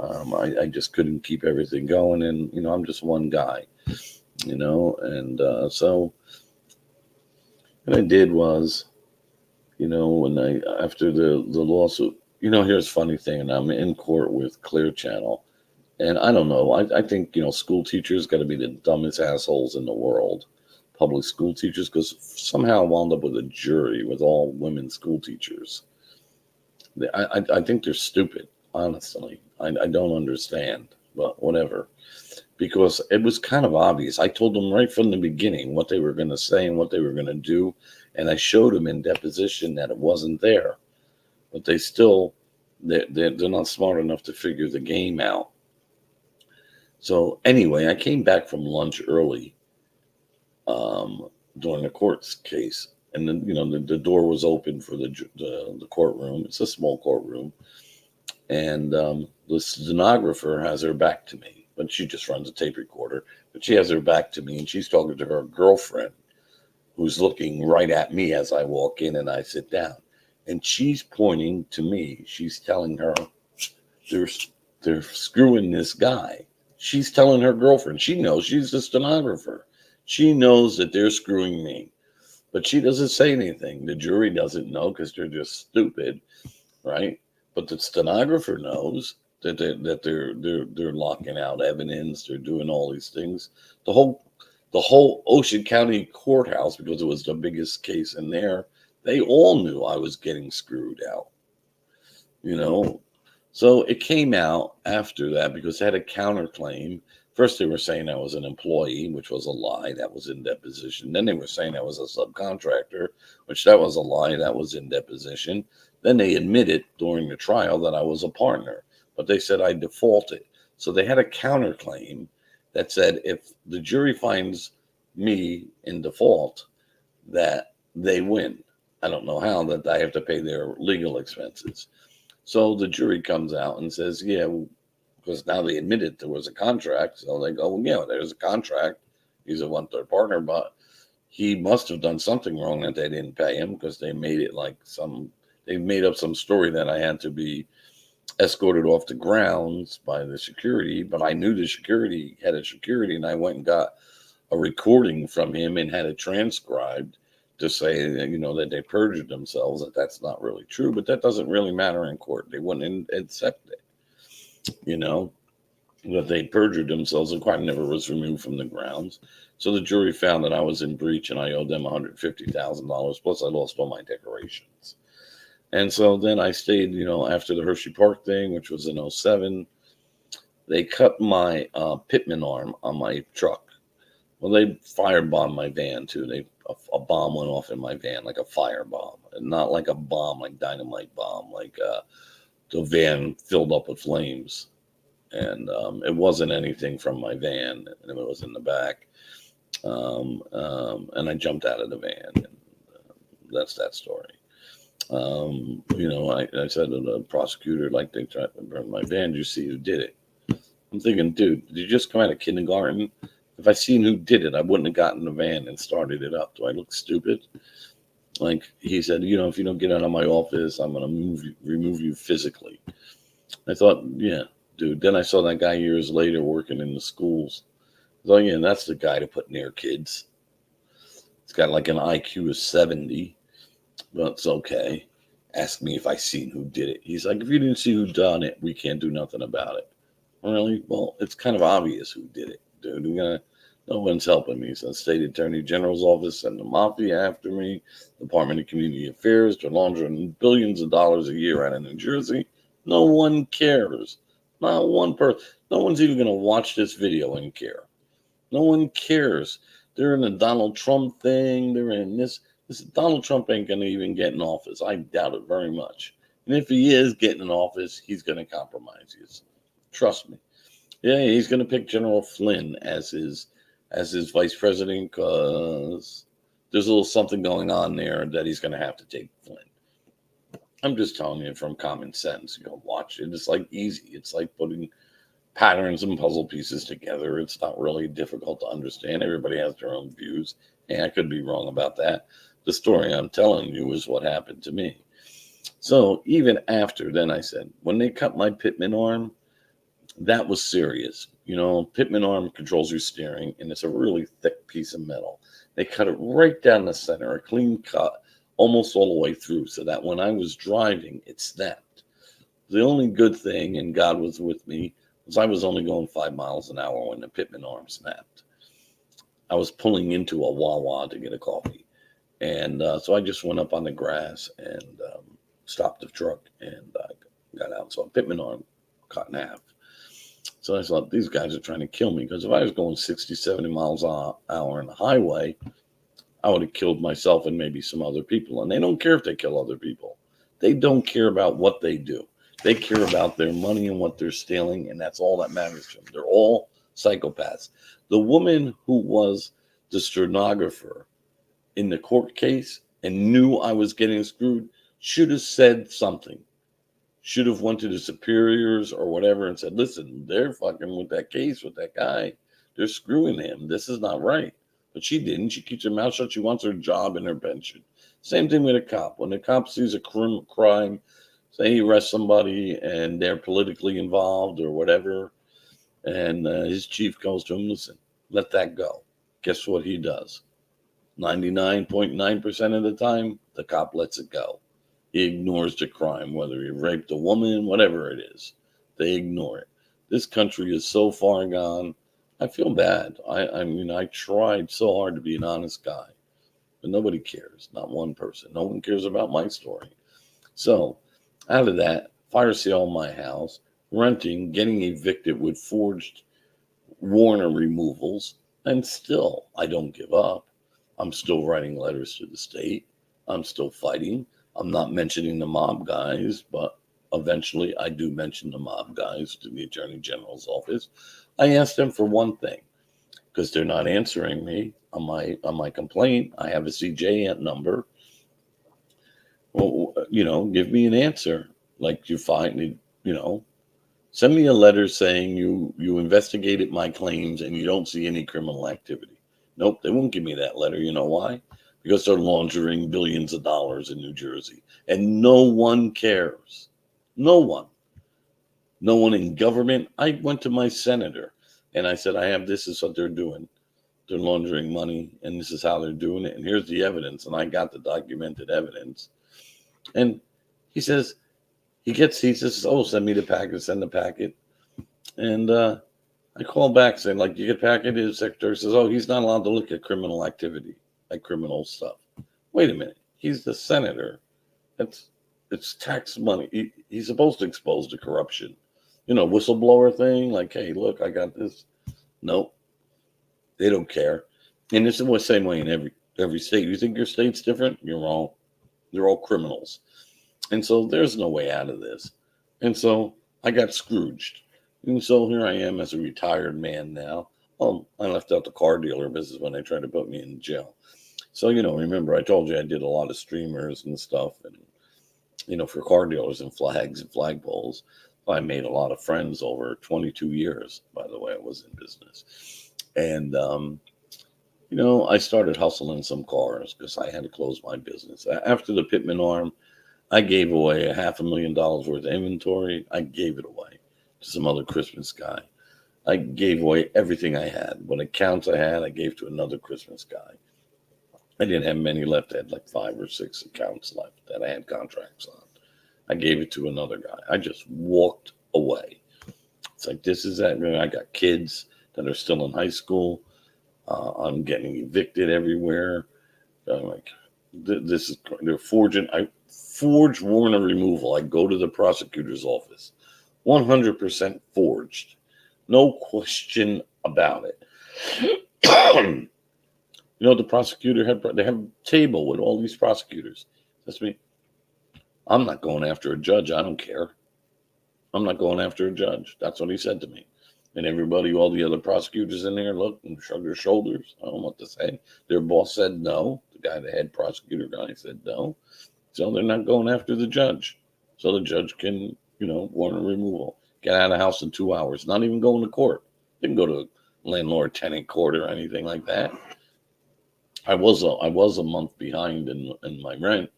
I just couldn't keep everything going. And, I'm just one guy, and so what I did was, after the lawsuit, here's a funny thing, and I'm in court with Clear Channel. And I don't know. I think, school teachers got to be the dumbest assholes in the world, public school teachers, because somehow I wound up with a jury with all women school teachers. I think they're stupid, honestly. I don't understand, but whatever. Because it was kind of obvious. I told them right from the beginning what they were going to say and what they were going to do. And I showed them in deposition that it wasn't there. But they still, they're not smart enough to figure the game out. So anyway, I came back from lunch early during the court's case. And then, the door was open for the courtroom. It's a small courtroom. And the stenographer has her back to me. But she just runs a tape recorder. But she has her back to me, and she's talking to her girlfriend, who's looking right at me as I walk in and I sit down. And she's pointing to me. She's telling her, they're screwing this guy. She's telling her girlfriend. She knows, she's the stenographer. She knows that they're screwing me. But she doesn't say anything. The jury doesn't know because they're just stupid, right? But the stenographer knows that they're locking out evidence. They're doing all these things. The whole Ocean County courthouse, because it was the biggest case in there, they all knew I was getting screwed out. You know, so it came out after that because they had a counterclaim. First, they were saying I was an employee, which was a lie. That was in deposition. Then they were saying I was a subcontractor, which that was a lie. That was in deposition. Then they admitted during the trial that I was a partner, but they said I defaulted. So they had a counterclaim that said if the jury finds me in default, that they win. I don't know how, that I have to pay their legal expenses. So the jury comes out and says, yeah, because now they admitted there was a contract. So they go, well, yeah, there's a contract. He's a one-third partner, but he must have done something wrong that they didn't pay him because they made it like they made up some story that I had to be escorted off the grounds by the security. But I knew the security had a security, and I went and got a recording from him and had it transcribed to say that, that they perjured themselves, that that's not really true, but that doesn't really matter in court. They wouldn't accept it, that they perjured themselves. The court never was removed from the grounds. So the jury found that I was in breach and I owed them $150,000, plus I lost all my decorations. And so then I stayed, after the Hershey Park thing, which was in 2007, they cut my pitman arm on my truck. Well, they firebombed my van too. A bomb went off in my van, like a fire bomb, and not like a bomb, like dynamite bomb, like the van filled up with flames. And it wasn't anything from my van, and it was in the back. And I jumped out of the van, and that's that story. I said to the prosecutor, like, they tried to burn my van. Did you see who did it? I'm thinking, dude, did you just come out of kindergarten? If I seen who did it, I wouldn't have gotten the van and started it up. Do I look stupid? Like he said, if you don't get out of my office, I'm going to remove you physically. I thought, yeah, dude. Then I saw that guy years later working in the schools. So yeah, that's the guy to put near kids. He's got like an IQ of 70, but it's okay. Ask me if I seen who did it. He's like, if you didn't see who done it, we can't do nothing about it. Really? Well, it's kind of obvious who did it, dude. No one's helping me. So the state attorney general's office sent the mafia after me. Department of Community Affairs, they're laundering billions of dollars a year out of New Jersey. No one cares. Not one person. No one's even going to watch this video and care. No one cares. They're in the Donald Trump thing. They're in this. Donald Trump ain't going to even get in office. I doubt it very much. And if he is getting in office, he's going to compromise you. Trust me. Yeah, he's going to pick General Flynn as his vice president because there's a little something going on there that he's going to have to take Flynn. I'm just telling you from common sense. Watch it. It's like easy. It's like putting patterns and puzzle pieces together. It's not really difficult to understand. Everybody has their own views. And I could be wrong about that. The story I'm telling you is what happened to me. So even after, then I said, when they cut my pitman arm, that was serious. Pitman arm controls your steering, and it's a really thick piece of metal. They cut it right down the center, a clean cut, almost all the way through, so that when I was driving, it snapped. The only good thing, and God was with me, was I was only going 5 miles an hour when the pitman arm snapped. I was pulling into a Wawa to get a coffee. And so I just went up on the grass and stopped the truck and got out. So a pitman arm cut in half. So I thought, these guys are trying to kill me, because if I was going 60, 70 miles an hour on the highway, I would have killed myself and maybe some other people. And they don't care if they kill other people. They don't care about what they do. They care about their money and what they're stealing, and that's all that matters to them. They're all psychopaths. The woman who was the stenographer in the court case and knew I was getting screwed should have said something. Should have went to the superiors or whatever and said, listen, they're fucking with that case with that guy. They're screwing him. This is not right. But she didn't. She keeps her mouth shut. She wants her job and her pension. Same thing with a cop. When a cop sees a crime, say he arrests somebody and they're politically involved or whatever, and his chief goes to him, listen, let that go. Guess what he does? 99.9% of the time, the cop lets it go. He ignores the crime, whether he raped a woman, whatever it is. They ignore it. This country is so far gone. I feel bad. I mean, I tried so hard to be an honest guy, but nobody cares. Not one person. No one cares about my story. So, out of that, fire sale my house, renting, getting evicted with forged Warner removals, and still I don't give up. I'm still writing letters to the state. I'm still fighting. I'm not mentioning the mob guys, but eventually I do mention the mob guys to the Attorney General's office. I asked them for one thing because they're not answering me on my complaint. I have a CJ number. Well, give me an answer. Like you find it, send me a letter saying you investigated my claims and you don't see any criminal activity. Nope, they won't give me that letter. You know why? Because they're laundering billions of dollars in New Jersey. And no one cares. No one. No one in government. I went to my senator and I said, this is what they're doing. They're laundering money and this is how they're doing it. And here's the evidence. And I got the documented evidence. And he says, he says, oh, send me the packet, send the packet. And I call back saying, like, you get packet? His secretary says, oh, he's not allowed to look at criminal activity, like criminal stuff. Wait a minute. He's the senator. It's tax money. He's supposed to expose the corruption. Whistleblower thing, like, hey, look, I got this. Nope. They don't care. And this is the same way in every state. You think your state's different? You're wrong. They're all criminals. And so there's no way out of this. And so I got scrooged. And so here I am as a retired man now. Oh, I left out the car dealer business when they tried to put me in jail. So, remember I told you I did a lot of streamers and stuff and, for car dealers and flags and flagpoles. I made a lot of friends over 22 years, by the way, I was in business. And, I started hustling some cars because I had to close my business. After the Pittman arm, I gave away $500,000 worth of inventory. I gave it away to some other Christmas guy. I gave away everything I had. What accounts I had, I gave to another Christmas guy. I didn't have many left. I had like 5 or 6 accounts left that I had contracts on. I gave it to another guy. I just walked away. It's like, this is that. I got kids that are still in high school. I'm getting evicted everywhere. I'm like, this is, they're forging. I forged warrant of removal. I go to the prosecutor's office. 100% forged. No question about it. The prosecutor they have a table with all these prosecutors. That's me. I'm not going after a judge. I don't care. I'm not going after a judge. That's what he said to me. And everybody, all the other prosecutors in there looked and shrugged their shoulders. I don't know what to say. Their boss said no. The guy, the head prosecutor guy, said no. So they're not going after the judge. So the judge can, warrant of removal. Get out of the house in 2 hours. Not even going to court. Didn't go to landlord-tenant court or anything like that. I was a month behind in my rent.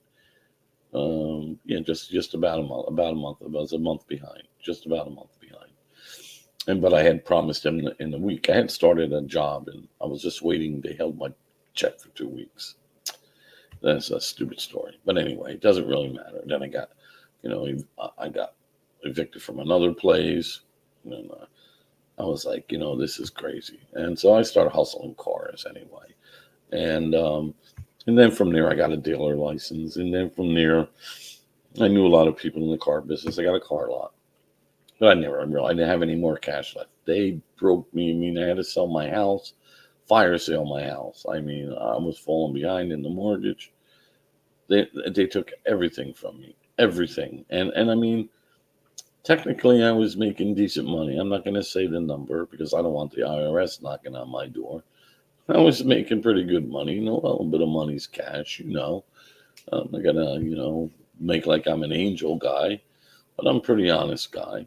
Just about a month. About a month. I was a month behind. Just about a month behind. But I had promised him in the week. I had started a job and I was just waiting. They held my check for 2 weeks. That's a stupid story. But anyway, it doesn't really matter. Then I got, I got evicted from another place. And I was like, this is crazy. And so I started hustling cars anyway. And then from there, I got a dealer license. And then from there, I knew a lot of people in the car business. I got a car lot. But I didn't have any more cash left. They broke me. I mean, I had to sell my house, fire sale my house. I mean, I was falling behind in the mortgage. They took everything from me, everything. And I mean, technically, I was making decent money. I'm not going to say the number because I don't want the IRS knocking on my door. I was making pretty good money. A little bit of money's cash, I'm not going to, make like I'm an angel guy, but I'm a pretty honest guy.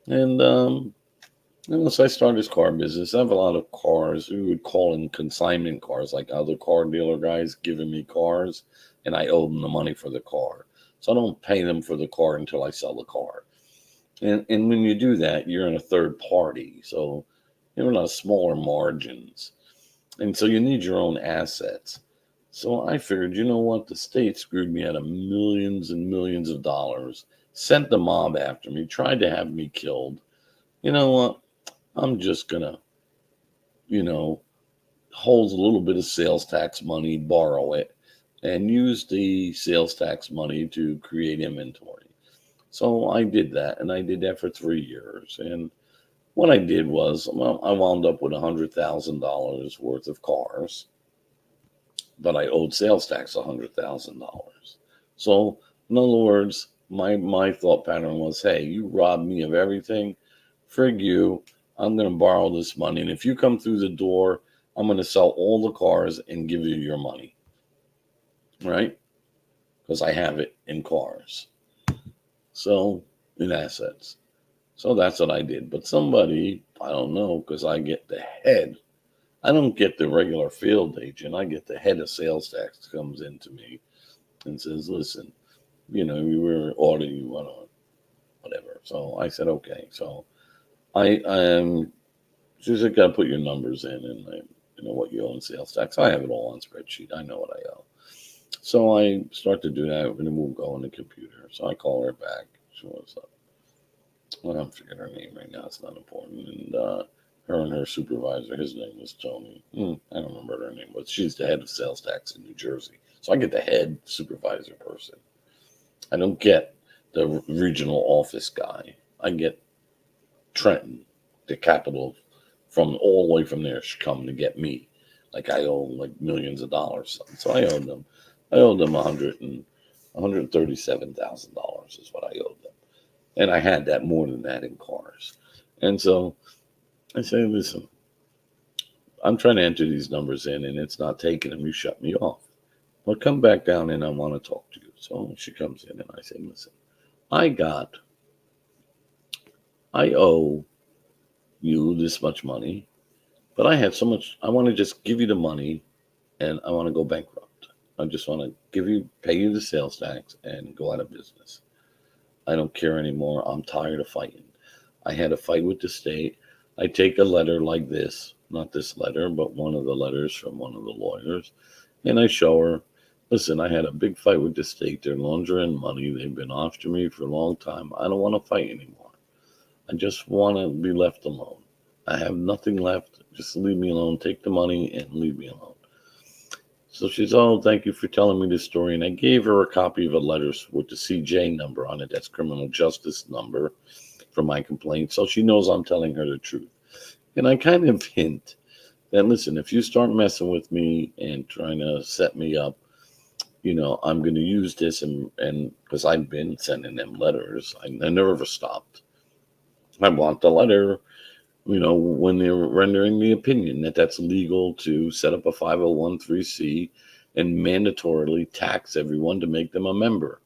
And so I started this car business. I have a lot of cars. We would call them consignment cars, like other car dealer guys giving me cars, and I owe them the money for the car. So I don't pay them for the car until I sell the car. And when you do that, you're in a third party. So you're in a smaller margins. And so you need your own assets. So I figured, you know what? The state screwed me out of millions and millions of dollars, sent the mob after me, tried to have me killed. You know what? I'm just going to, you know, hold a little bit of sales tax money, borrow it, and use the sales tax money to create inventory. So I did that, and I did that for 3 years. And what I did was, well, I wound up with $100,000 worth of cars, but I owed sales tax $100,000. So, in other words, my thought pattern was, hey, you robbed me of everything. Frig you. I'm going to borrow this money, and if you come through the door, I'm going to sell all the cars and give you your money, right? Because I have it in cars. So, in assets. So that's what I did. But somebody, I don't know, because I get the head. I don't get the regular field agent. I get the head of sales tax comes into me and says, listen, you were auditing, you went on, whatever. So I said, okay. So I she said, got to put your numbers in and what you owe in sales tax. I have it all on spreadsheet. I know what I owe. So I start to do that, and we'll go on the computer. So I call her back. She was well, I'm forgetting her name right now. It's not important. And her and her supervisor, his name was Tony. I don't remember her name, but she's the head of sales tax in New Jersey. So I get the head supervisor person. I don't get the regional office guy. I get Trenton, the capital, from all the way from there. She come to get me. Like I owe like millions of dollars. So I owed them. I owed them $137,000 is what I owed them. And I had that more than that in cars. And so I say, listen, I'm trying to enter these numbers in and it's not taking them. You shut me off. Well, come back down and I want to talk to you. So she comes in and I say, listen, I owe you this much money, but I have so much, I want to just give you the money and I want to go bankrupt. I just want to pay you the sales tax and go out of business. I don't care anymore. I'm tired of fighting. I had a fight with the state. I take a letter like this, not this letter, but one of the letters from one of the lawyers, and I show her, listen, I had a big fight with the state. They're laundering money. They've been after me for a long time. I don't want to fight anymore. I just want to be left alone. I have nothing left. Just leave me alone. Take the money and leave me alone. So she's, oh, thank you for telling me this story. And I gave her a copy of a letter with the CJ number on it. That's criminal justice number for my complaint. So she knows I'm telling her the truth. And I kind of hint that, listen, if you start messing with me and trying to set me up, I'm going to use this. And because I've been sending them letters, I never stopped. I want the letter, when they're rendering the opinion that that's legal to set up a 501(c) and mandatorily tax everyone to make them a member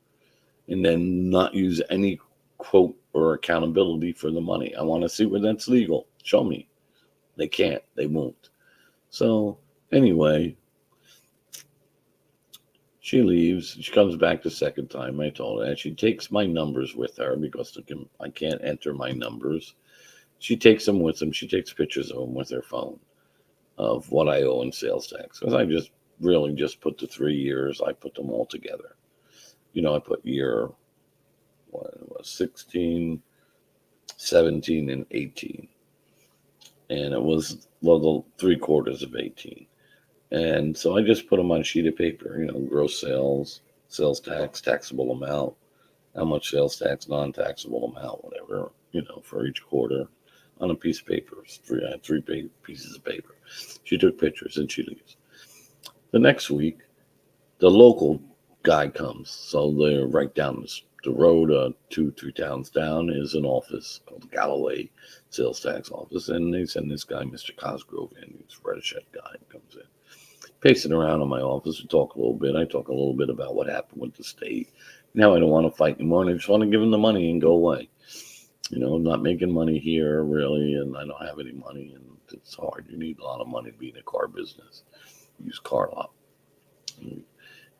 and then not use any quote or accountability for the money. I want to see where that's legal. Show me. They can't. They won't. So anyway, she leaves. She comes back the second time. I told her, and she takes my numbers with her because I can't enter my numbers. She takes them with them. She takes pictures of them with her phone of what I owe in sales tax. Because I just really just put the 3 years, I put them all together. I put year, what it was, 16, 17, and 18. And it was, well, the 3/4 of 18. And so I just put them on a sheet of paper, gross sales, sales tax, taxable amount, how much sales tax, non-taxable amount, whatever, for each quarter on a piece of paper. I had three pieces of paper. She took pictures and she leaves. The next week, the local guy comes. So they're right down the road, 2-3 towns down, is an office called Galloway Sales Tax Office. And they send this guy, Mr. Cosgrove, in. He's a Redished guy, comes in. Pacing around in my office, we talk a little bit. I talk a little bit about what happened with the state. Now I don't want to fight anymore, and I just want to give him the money and go away. I'm not making money here really, and I don't have any money, and it's hard. You need a lot of money to be in a car business. Use car lot. You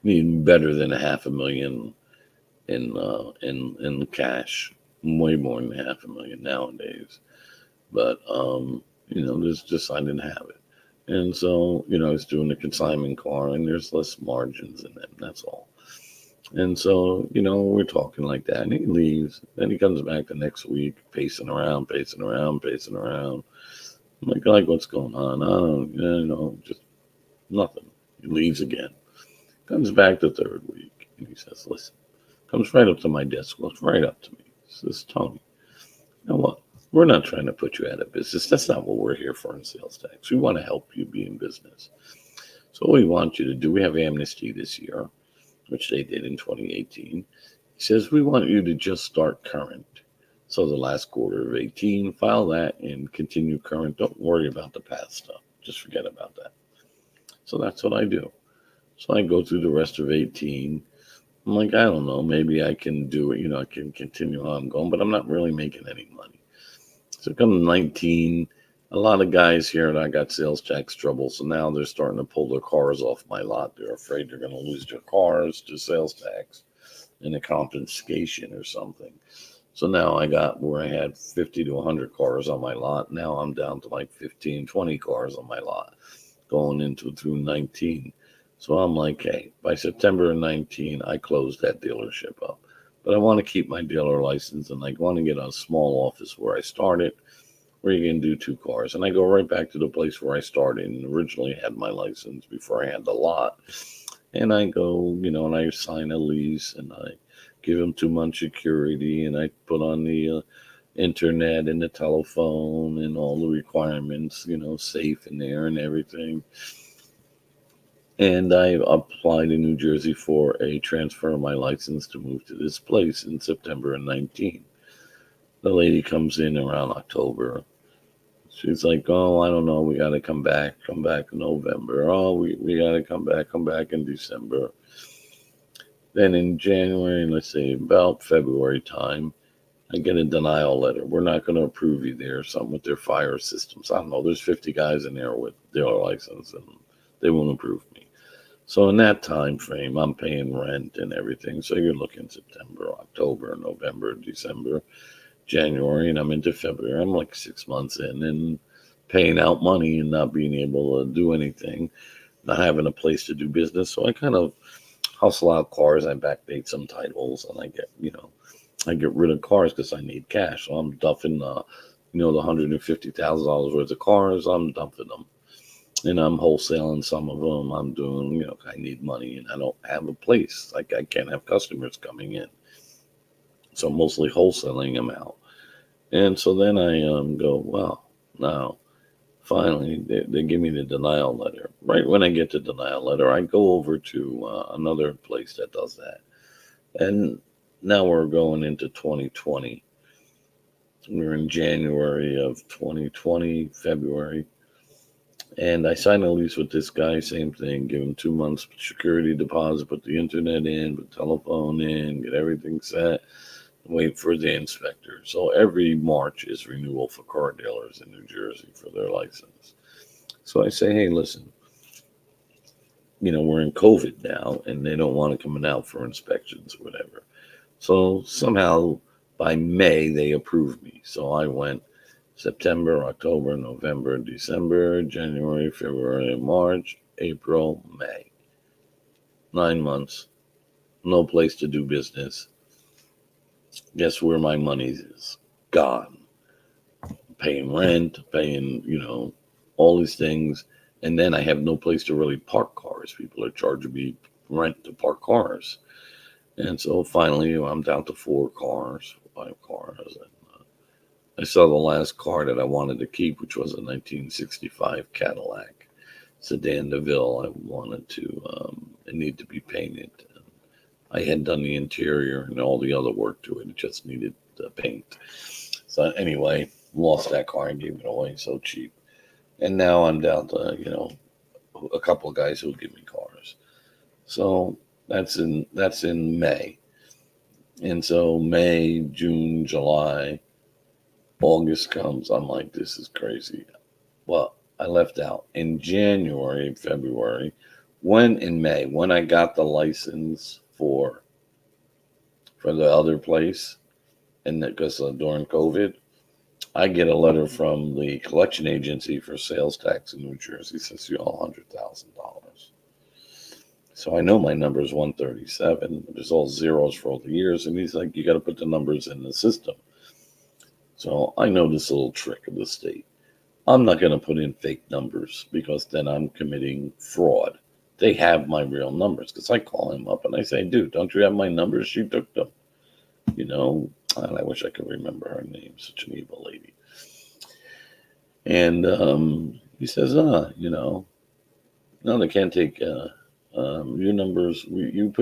need better than $500,000 in cash. Way more than $500,000 nowadays. But there's just I didn't have it. And so, I was doing the consignment car, and there's less margins in them. That's all. And so, we're talking like that. And he leaves. Then he comes back the next week, pacing around, pacing around, pacing around. I'm like, what's going on? I don't, just nothing. He leaves again. Comes back the third week, and he says, listen, comes right up to my desk, looks right up to me. Says, Tony, you know what? We're not trying to put you out of business. That's not what we're here for in sales tax. We want to help you be in business. So what we want you to do, we have amnesty this year, which they did in 2018. He says, we want you to just start current. So the last quarter of 18, file that and continue current. Don't worry about the past stuff. Just forget about that. So that's what I do. So I go through the rest of 18. I'm like, I don't know, maybe I can do it. I can continue on going, but I'm not really making any money. So come 19, a lot of guys here, and I got sales tax trouble. So now they're starting to pull their cars off my lot. They're afraid they're going to lose their cars to sales tax and a confiscation or something. So now I got where I had 50 to 100 cars on my lot. Now I'm down to like 15, 20 cars on my lot going into through 19. So I'm like, hey, by September of 19, I closed that dealership up. But I want to keep my dealer license, and I want to get a small office where I started, where you can do 2 cars. And I go right back to the place where I started and originally had my license before I had the lot. And I go, and I sign a lease, and I give them 2 months security, and I put on the internet and the telephone and all the requirements, safe in there and everything. And I applied in New Jersey for a transfer of my license to move to this place in September of 19. The lady comes in around October. She's like, oh, I don't know. We got to come back in November. Oh, we got to come back in December. Then in January, let's say about February time, I get a denial letter. We're not going to approve you there. Something with their fire systems. I don't know. There's 50 guys in there with their license, and they won't approve me. So in that time frame, I'm paying rent and everything. So you're looking September, October, November, December, January, and I'm into February. I'm like 6 months in and paying out money and not being able to do anything, not having a place to do business. So I kind of hustle out cars. I backdate some titles, and I get rid of cars because I need cash. So I'm dumping, the $150,000 worth of cars. I'm dumping them. And I'm wholesaling some of them. I'm doing, I need money and I don't have a place. Like I can't have customers coming in. So I'm mostly wholesaling them out. And so then I go, well, now finally they give me the denial letter. Right when I get the denial letter, I go over to another place that does that. And now we're going into 2020. We're in January of 2020, February. And I signed a lease with this guy, same thing, give him 2 months security deposit, put the internet in, put telephone in, get everything set, wait for the inspector. So every March is renewal for car dealers in New Jersey for their license. So I say, hey, listen, we're in COVID now, and they don't want to come out for inspections or whatever. So somehow by May, they approved me. So I went September, October, November, December, January, February, March, April, May. 9 months. No place to do business. Guess where my money is? Gone. Paying rent, paying, all these things. And then I have no place to really park cars. People are charging me rent to park cars. And so finally, I'm down to 5 cars. I saw the last car that I wanted to keep, which was a 1965 Cadillac Sedan DeVille. I wanted to, it needed to be painted. I had done the interior and all the other work to it. It just needed paint. So anyway, lost that car and gave it away so cheap. And now I'm down to, a couple of guys who'll give me cars. So that's in May. And so May, June, July, August comes. I'm like, this is crazy. Well, I left out in January, February, in May, when I got the license for the other place, and because during COVID, I get a letter from the collection agency for sales tax in New Jersey. It says you owe $100,000. So I know my number is 137. There's all zeros for all the years. And he's like, you got to put the numbers in the system. So I know this little trick of the state. I'm not going to put in fake numbers because then I'm committing fraud. They have my real numbers because I call him up and I say, dude, don't you have my numbers? She took them. And I wish I could remember her name, such an evil lady. And he says, no, they can't take your numbers. You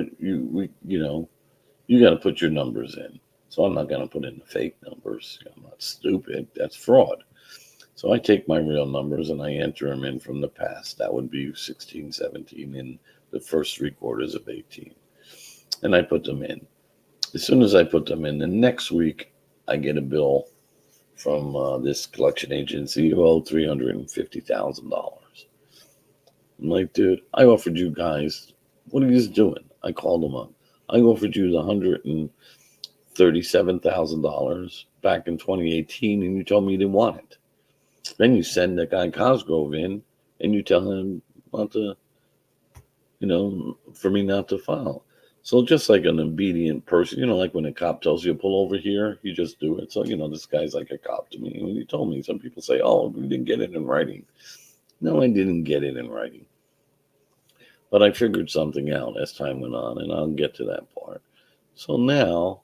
got to put your numbers in. So I'm not going to put in the fake numbers. I'm not stupid. That's fraud. So I take my real numbers and I enter them in from the past. That would be 16, 17, in the first 3 quarters of 18. And I put them in. As soon as I put them in, the next week I get a bill from this collection agency who owed $350,000. I'm like, dude, I offered you guys, what are you doing? I called them up. I offered you the $137,000 back in 2018, and you told me you didn't want it. Then you send that guy Cosgrove in, and you tell him not to, for me not to file. So just like an obedient person, like when a cop tells you to pull over here, you just do it. So, this guy's like a cop to me. When he told me, some people say, oh, we didn't get it in writing. No, I didn't get it in writing. But I figured something out as time went on, and I'll get to that part. So now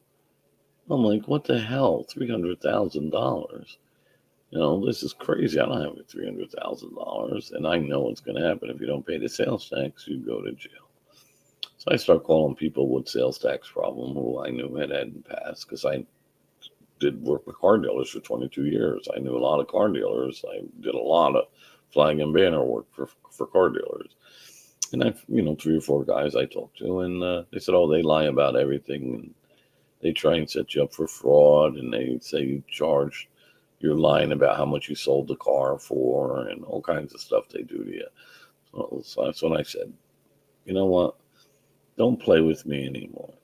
I'm like, what the hell? $300,000. This is crazy. I don't have $300,000. And I know what's going to happen. If you don't pay the sales tax, you go to jail. So I start calling people with sales tax problem who I knew hadn't passed, because I did work with car dealers for 22 years. I knew a lot of car dealers. I did a lot of flag and banner work for car dealers. And I, 3 or 4 guys I talked to, and they said, oh, they lie about everything. And they try and set you up for fraud. And they say you're lying about how much you sold the car for, and all kinds of stuff they do to you. So that's when I said, you know what? Don't play with me anymore.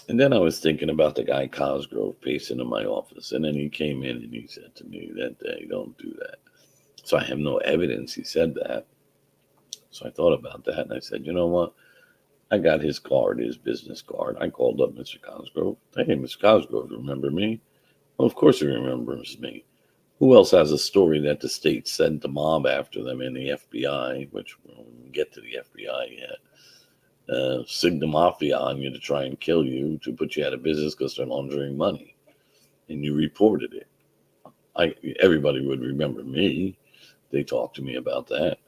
And then I was thinking about the guy Cosgrove pacing in my office. And then he came in and he said to me that day, don't do that. So I have no evidence he said that. So I thought about that. And I said, you know what? I got his card, his business card. I called up Mr. Cosgrove. Hey, Mr. Cosgrove, remember me? Well, of course he remembers me. Who else has a story that the state sent the mob after them in the FBI, which we won't get to the FBI yet? Sig the mafia on you to try and kill you, to put you out of business because they're laundering money, and you reported it. Everybody would remember me. They talked to me about that.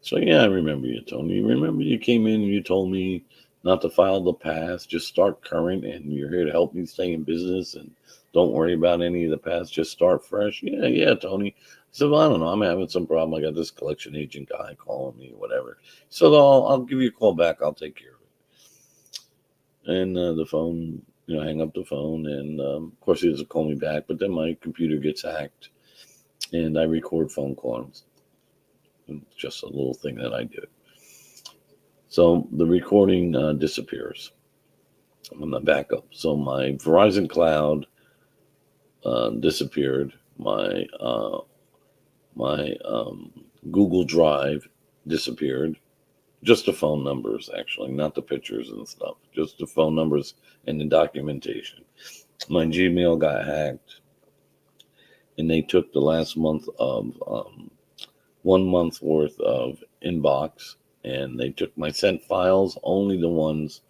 So yeah, I remember you, Tony. You remember you came in and you told me not to file the past, just start current, and you're here to help me stay in business, and don't worry about any of the past, just start fresh. Yeah, Tony. I said, well, I don't know. I'm having some problem. I got this collection agent guy calling me, whatever. So I'll give you a call back. I'll take care of it. And the phone, hang up the phone. And of course, he doesn't call me back. But then my computer gets hacked, and I record phone calls. It's just a little thing that I do. So the recording disappears. I'm on the backup. So my Verizon Cloud disappeared. My Google Drive disappeared. Just the phone numbers, actually, not the pictures and stuff. Just the phone numbers and the documentation. My Gmail got hacked, and they took the last month of 1 month worth of inbox, and they took my sent files, only the ones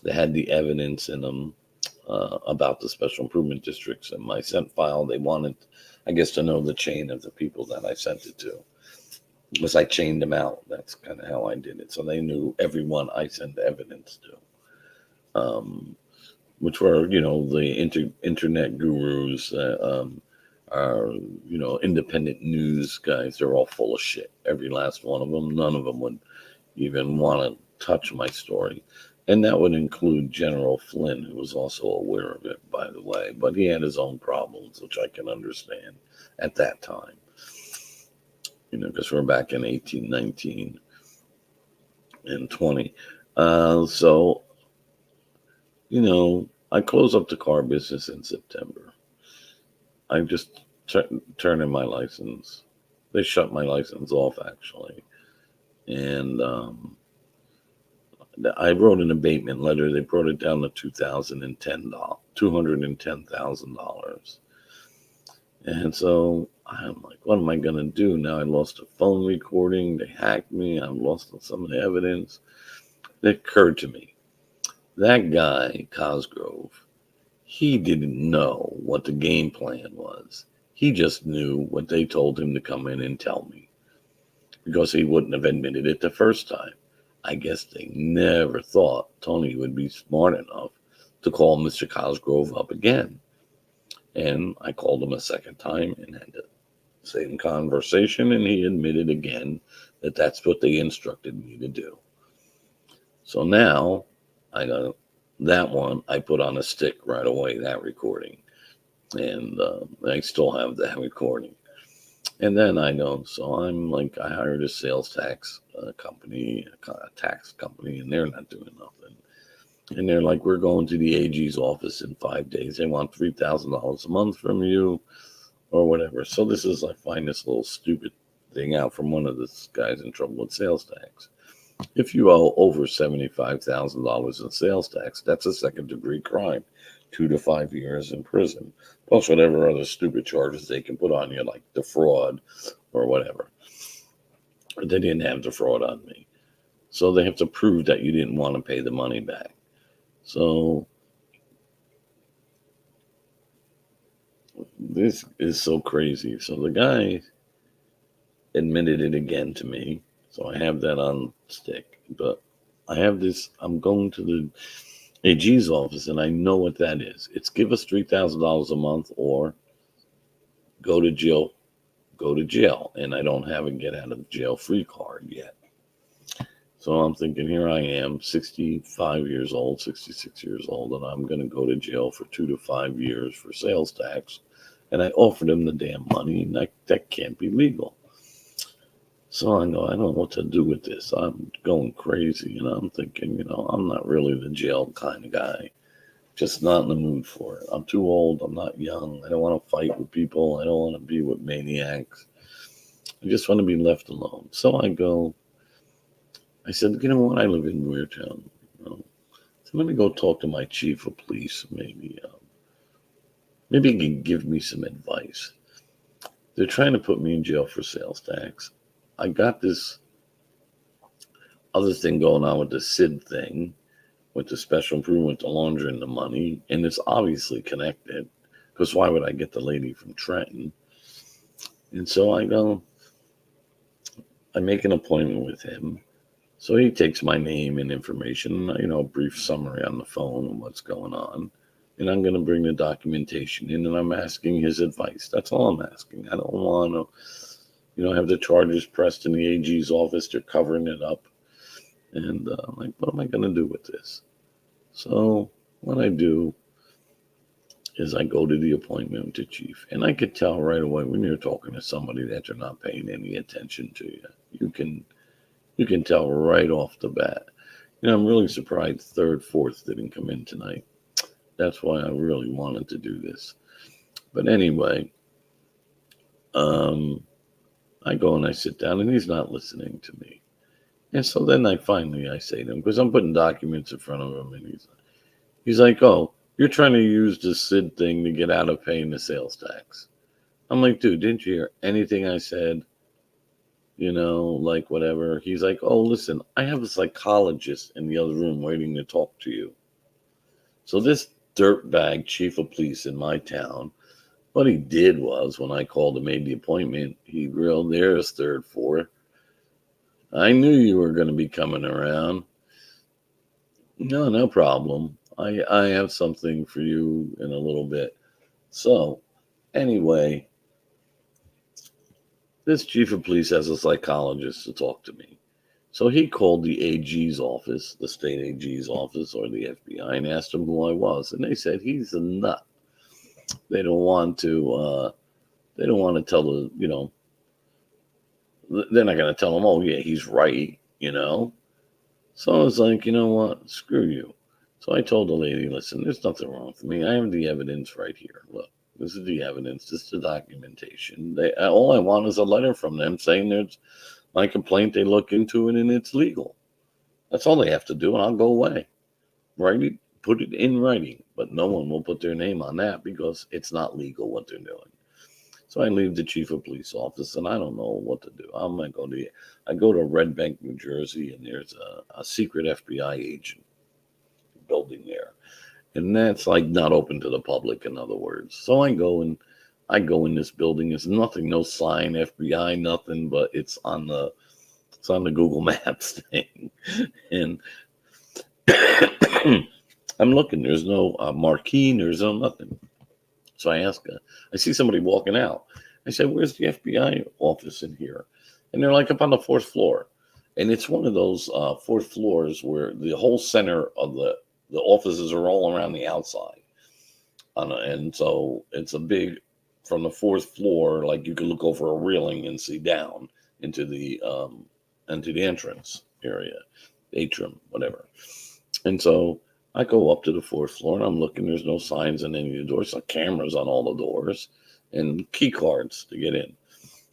that had the evidence in them about the special improvement districts. And my sent file, they wanted, I guess, to know the chain of the people that I sent it to, because I chained them out. That's kind of how I did it. So they knew everyone I sent evidence to, which were, the internet gurus, are, independent news guys. They're all full of shit. Every last one of them. None of them would even want to touch my story. And that would include General Flynn, who was also aware of it, by the way. But he had his own problems, which I can understand at that time. Because we're back in 18, 19, and 20. So, I close up the car business in September. I just turn in my license. They shut my license off, actually. And I wrote an abatement letter. They brought it down to $210,000. And so I'm like, what am I going to do? Now I lost a phone recording. They hacked me. I've lost some of the evidence. It occurred to me, that guy, Cosgrove, he didn't know what the game plan was. He just knew what they told him to come in and tell me, because he wouldn't have admitted it the first time. I guess they never thought Tony would be smart enough to call Mr. Cosgrove up again. And I called him a second time and had the same conversation, and he admitted again that that's what they instructed me to do. So now I got that one. I put on a stick right away, that recording. And I still have that recording. And then I go, so I'm like, I hired a sales tax company, a tax company, and they're not doing nothing. And they're like, we're going to the AG's office in 5 days. They want $3,000 a month from you or whatever. So this is, I find this little stupid thing out from one of the guys in trouble with sales tax. If you owe over $75,000 in sales tax, that's a second-degree crime, 2 to 5 years in prison, plus whatever other stupid charges they can put on you, like defraud or whatever. But they didn't have defraud on me. So they have to prove that you didn't want to pay the money back. So this is so crazy. So the guy admitted it again to me. So I have that on stick. But I have this, I'm going to the AG's office, and I know what that is. It's give us $3,000 a month or go to jail. Go to jail. And I don't have a get out of jail free card yet. So I'm thinking, here I am, 65 years old, 66 years old, and I'm going to go to jail for 2 to 5 years for sales tax. And I offered him the damn money, and that can't be legal. So I go, I don't know what to do with this. I'm going crazy, and I'm thinking, I'm not really the jail kind of guy. Just not in the mood for it. I'm too old. I'm not young. I don't want to fight with people. I don't want to be with maniacs. I just want to be left alone. So I said, you know what? I live in Weirtown. So let me go talk to my chief of police. Maybe he can give me some advice. They're trying to put me in jail for sales tax. I got this other thing going on with the SID thing, with the special improvement, the laundering the money, and it's obviously connected, because why would I get the lady from Trenton? And so I make an appointment with him. So he takes my name and information, a brief summary on the phone of what's going on. And I'm going to bring the documentation in, and I'm asking his advice. That's all I'm asking. I don't want to, have the charges pressed in the AG's office. They're covering it up. And I'm like, what am I going to do with this? So what I do is I go to the appointment with the chief. And I could tell right away when you're talking to somebody that they're not paying any attention to you. You can tell right off the bat. I'm really surprised third, fourth didn't come in tonight. That's why I really wanted to do this. But anyway, I go and I sit down, and he's not listening to me. And so then I say to him, because I'm putting documents in front of him, and he's like, oh, you're trying to use the SID thing to get out of paying the sales tax. I'm like, dude, didn't you hear anything I said? Like whatever. He's like, oh, listen, I have a psychologist in the other room waiting to talk to you. So this dirtbag chief of police in my town, what he did was, when I called and made the appointment, he grilled, there's third, fourth. I knew you were going to be coming around. No problem. I have something for you in a little bit. So anyway, this chief of police has a psychologist to talk to me. So he called the AG's office, the state AG's office, or the FBI, and asked them who I was. And they said, he's a nut. They don't want to tell the, they're not going to tell him, oh, yeah, he's right, So I was like, you know what? Screw you. So I told the lady, listen, there's nothing wrong with me. I have the evidence right here. Look. This is the evidence. This is the documentation. All I want is a letter from them saying there's my complaint. They look into it and it's legal. That's all they have to do, and I'll go away. Write it, put it in writing, but no one will put their name on that because it's not legal what they're doing. So I leave the chief of police office, and I don't know what to do. I go to Red Bank, New Jersey, and there's a secret FBI agent building there, and that's like not open to the public. In other words, so I go in this building. There's nothing, no sign, FBI, nothing, but it's on the Google Maps thing, and I'm looking. There's no marquee. There's no nothing. So I see somebody walking out. I said, "Where's the FBI office in here?" And they're like up on the fourth floor, and it's one of those fourth floors where the whole center of the offices are all around the outside, and so it's a big from the fourth floor, like you can look over a railing and see down into the entrance area, atrium, whatever. And so I go up to the fourth floor and I'm looking. There's no signs on any of the doors. Like cameras on all the doors and key cards to get in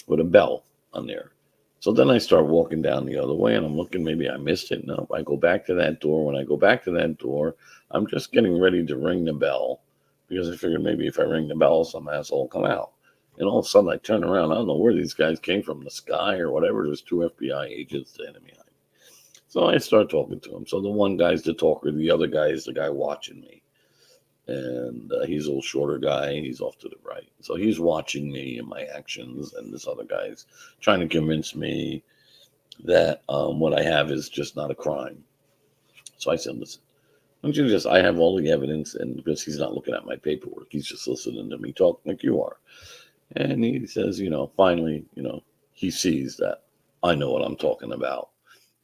with a bell on there. So then I start walking down the other way and I'm looking. Maybe I missed it. No, I go back to that door. When I go back to that door, I'm just getting ready to ring the bell because I figured maybe if I ring the bell, some asshole will come out. And all of a sudden I turn around. I don't know where these guys came from, the sky or whatever. There's two FBI agents standing behind me. So I start talking to him. So the one guy's the talker. The other guy is the guy watching me. And he's a little shorter guy. He's off to the right. So he's watching me and my actions. And this other guy's trying to convince me that what I have is just not a crime. So I said, listen, don't you I have all the evidence. And because he's not looking at my paperwork, he's just listening to me talk like you are. And he says, finally, he sees that I know what I'm talking about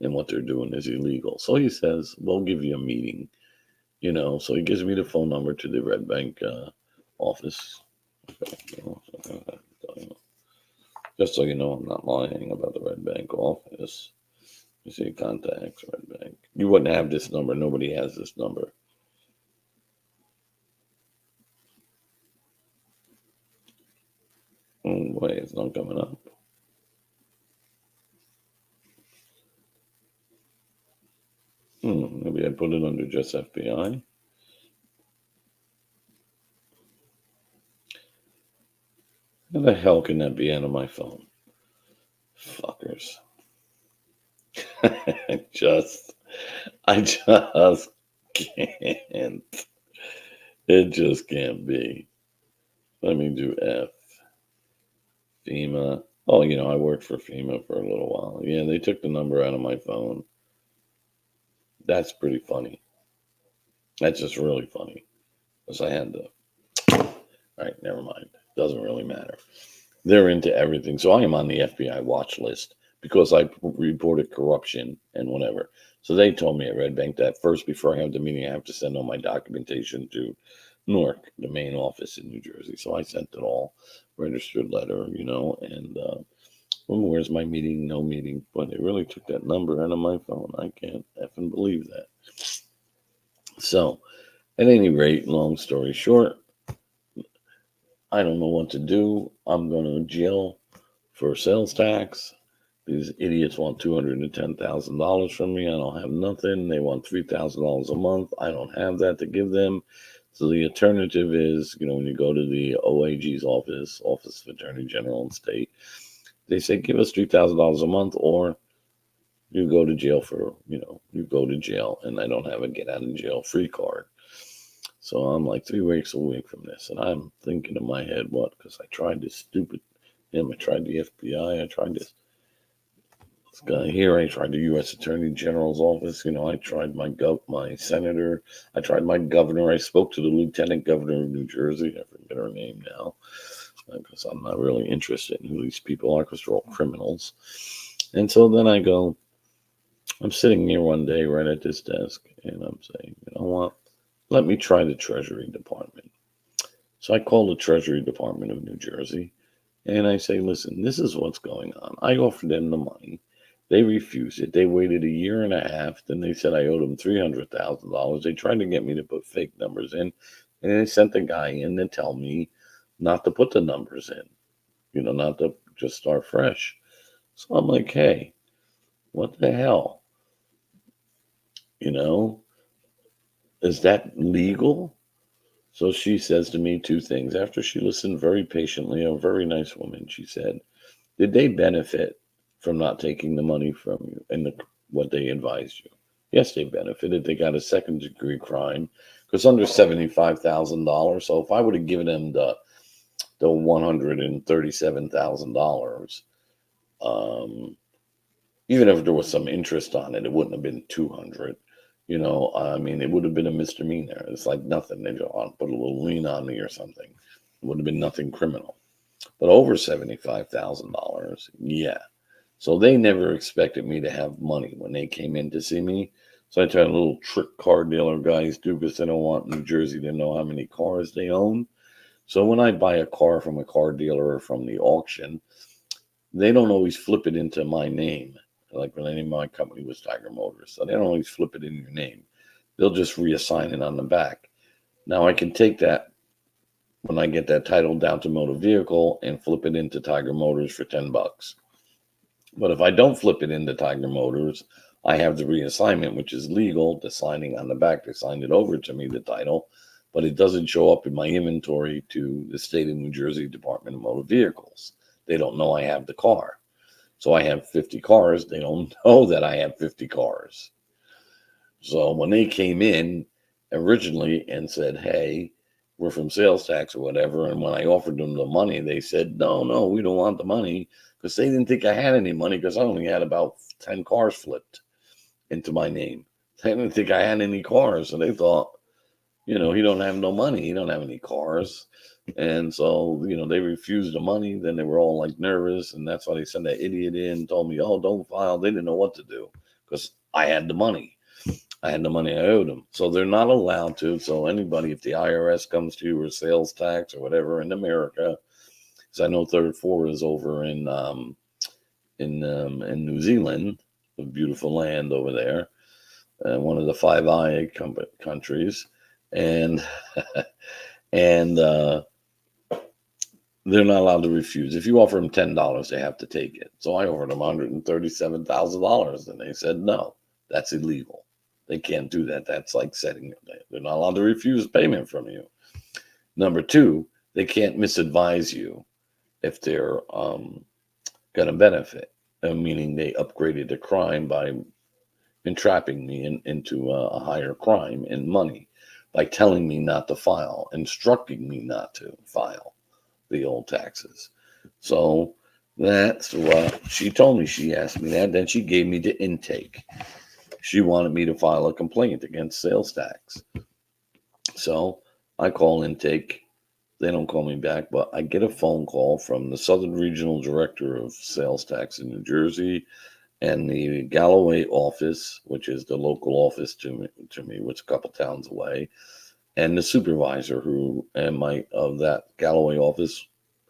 and what they're doing is illegal. So he says, we'll give you a meeting, So he gives me the phone number to the Red Bank office. Just so you know, I'm not lying about the Red Bank office. You see, contacts, Red Bank. You wouldn't have this number. Nobody has this number. Wait, it's not coming up. Maybe I put it under just FBI. How the hell can that be out of my phone? Fuckers. I just can't. It just can't be. Let me do F. FEMA. Oh, I worked for FEMA for a little while. Yeah, they took the number out of my phone. That's pretty funny. That's just really funny. Because I had to. All right, never mind. Doesn't really matter. They're into everything. So I am on the FBI watch list because I reported corruption and whatever. So they told me at Red Bank that first, before I have the meeting, I have to send all my documentation to Newark, the main office in New Jersey. So I sent it all, registered letter, and where's my meeting? No meeting. But they really took that number out of my phone. I can't effing believe that. So, at any rate, long story short, I don't know what to do. I'm going to jail for sales tax. These idiots want $210,000 from me. I don't have nothing. They want $3,000 a month. I don't have that to give them. So the alternative is, when you go to the OAG's office of Attorney General and State, they say, give us $3,000 a month or you go to jail and I don't have a get out of jail free card. So I'm like 3 weeks away from this. And I'm thinking in my head, what? Because I tried this stupid I tried the FBI. I tried this guy here. I tried the U.S. Attorney General's office. I tried my senator. I tried my governor. I spoke to the lieutenant governor of New Jersey. I forget her name now because I'm not really interested in who these people are because they're all criminals. And so then I'm sitting here one day right at this desk and I'm saying, you know what? Let me try the Treasury Department. So I call the Treasury Department of New Jersey and I say, listen, this is what's going on. I offered them the money. They refused it. They waited 1.5 years. Then they said I owed them $300,000. They tried to get me to put fake numbers in. And they sent the guy in to tell me not to put the numbers in, not to just start fresh. So I'm like, hey, what the hell? You know, is that legal? So she says to me two things. After she listened very patiently, a very nice woman, she said, did they benefit from not taking the money from you and what they advised you? Yes, they benefited. They got a second degree crime because under $75,000. So if I would have given them the $137,000, even if there was some interest on it, it wouldn't have been 200. I mean, it would have been a misdemeanor. It's like nothing. They just put a little lien on me or something. It would have been nothing criminal. But over $75,000, yeah. So they never expected me to have money when they came in to see me. So I tried a little trick car dealer guys do because they don't want New Jersey to know how many cars they own. So when I buy a car from a car dealer or from the auction, they don't always flip it into my name. Like when the name of my company was Tiger Motors. So they don't always flip it in your name. They'll just reassign it on the back. Now I can take that when I get that title down to motor vehicle and flip it into Tiger Motors for $10. But if I don't flip it into Tiger Motors, I have the reassignment, which is legal. The signing on the back, they signed it over to me, the title, but it doesn't show up in my inventory to the state of New Jersey Department of Motor Vehicles. They don't know I have the car. So I have 50 cars. They don't know that I have 50 cars. So when they came in originally and said, hey, we're from sales tax or whatever, and when I offered them the money, they said, no, we don't want the money, because they didn't think I had any money because I only had about 10 cars flipped into my name. They didn't think I had any cars. So they thought, he don't have no money. He don't have any cars. And so, they refused the money. Then they were all like nervous. And that's why they sent that idiot in, told me, oh, don't file. They didn't know what to do because I had the money. I had the money I owed them. So they're not allowed to. So anybody, if the IRS comes to you or sales tax or whatever in America, because I know third floor is over in New Zealand, a beautiful land over there, one of the Five countries, and and they're not allowed to refuse. If you offer them $10, they have to take it. So I offered them $137,000, and they said no, that's illegal. They can't do that. That's like setting. They're not allowed to refuse payment from you. Number two, they can't misadvise you if they're going to benefit, meaning they upgraded the crime by entrapping me into a higher crime and money by telling me not to file, instructing me not to file the old taxes. So that's what she told me. She asked me that. Then she gave me the intake. She wanted me to file a complaint against sales tax. So I call intake. They don't call me back, but I get a phone call from the Southern Regional Director of Sales Tax in New Jersey and the Galloway office, which is the local office to me, which is a couple towns away, and the supervisor of that Galloway office,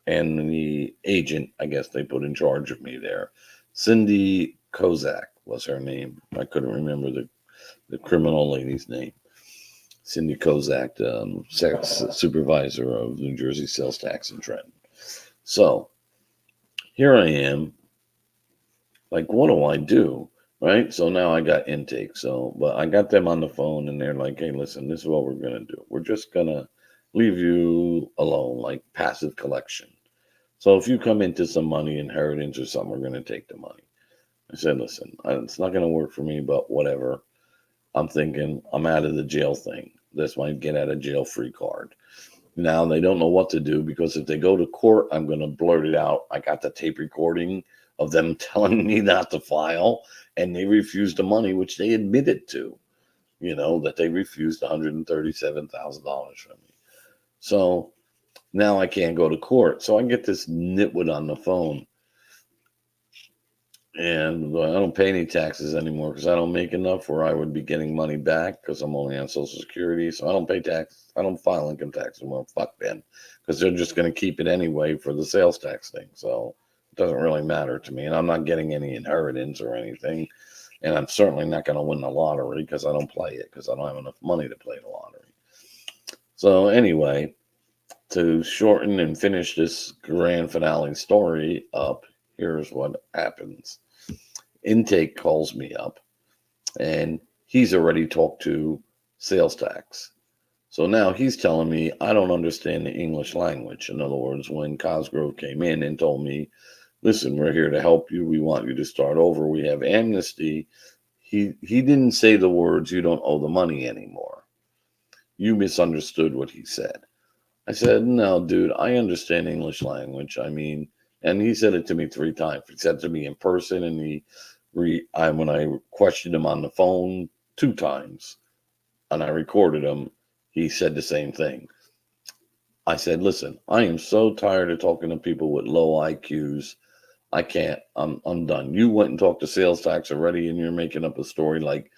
and the agent, I guess they put in charge of me there. Cindy Kozak was her name. I couldn't remember the criminal lady's name. Cindy Kozak, supervisor of New Jersey sales tax in Trenton. So here I am. Like, what do I do? Right? So now I got intake. But I got them on the phone and they're like, hey, listen, this is what we're going to do. We're just going to leave you alone, like passive collection. So if you come into some money, inheritance or something, we're going to take the money. I said, listen, it's not going to work for me, but whatever. I'm thinking I'm out of the jail thing. That's my get out of jail free card. Now they don't know what to do because if they go to court, I'm going to blurt it out. I got the tape recording of them telling me not to file, and they refused the money, which they admitted to, that they refused $137,000 from me. So now I can't go to court. So I get this nitwit on the phone. And I don't pay any taxes anymore because I don't make enough where I would be getting money back because I'm only on Social Security. So I don't pay tax. I don't file income tax anymore. Fuck them, because they're just going to keep it anyway for the sales tax thing. So it doesn't really matter to me. And I'm not getting any inheritance or anything. And I'm certainly not going to win the lottery because I don't play it because I don't have enough money to play the lottery. So anyway, To shorten and finish this grand finale story up, here's what happens. Intake calls me up, and he's already talked to sales tax. So now he's telling me I don't understand the English language. In other words, when Cosgrove came in and told me, listen, we're here to help you. We want you to start over. We have amnesty. He didn't say the words, you don't owe the money anymore. You misunderstood what he said. I said, no, dude, I understand English language. I mean, and he said it to me 3 times. He said it to me in person, and when I questioned him on the phone 2 times, and I recorded him, he said the same thing. I said, listen, I am so tired of talking to people with low IQs. I can't. I'm done. You went and talked to sales tax already, and you're making up a story like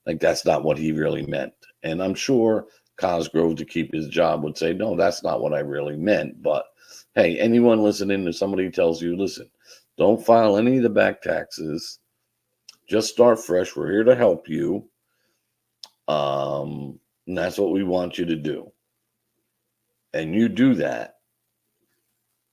that's not what he really meant. And I'm sure Cosgrove, to keep his job, would say, no, that's not what I really meant. But hey, anyone listening to somebody tells you, listen, don't file any of the back taxes. Just start fresh. We're here to help you. And that's what we want you to do. And you do that.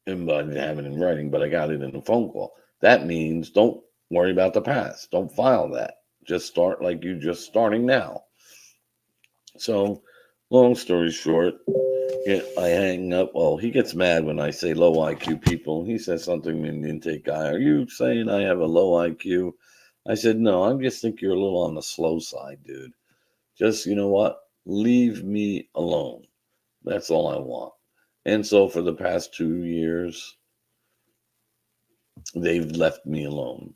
And I didn't have it in writing, but I got it in a phone call. That means don't worry about the past. Don't file that. Just start like you just starting now. So, long story short, I hang up. Well, he gets mad when I say low IQ people. He says something in the intake guy. Are you saying I have a low IQ? I said, no, I just think you're a little on the slow side, dude. Just, you know what? Leave me alone. That's all I want. And so for the past 2 years, they've left me alone.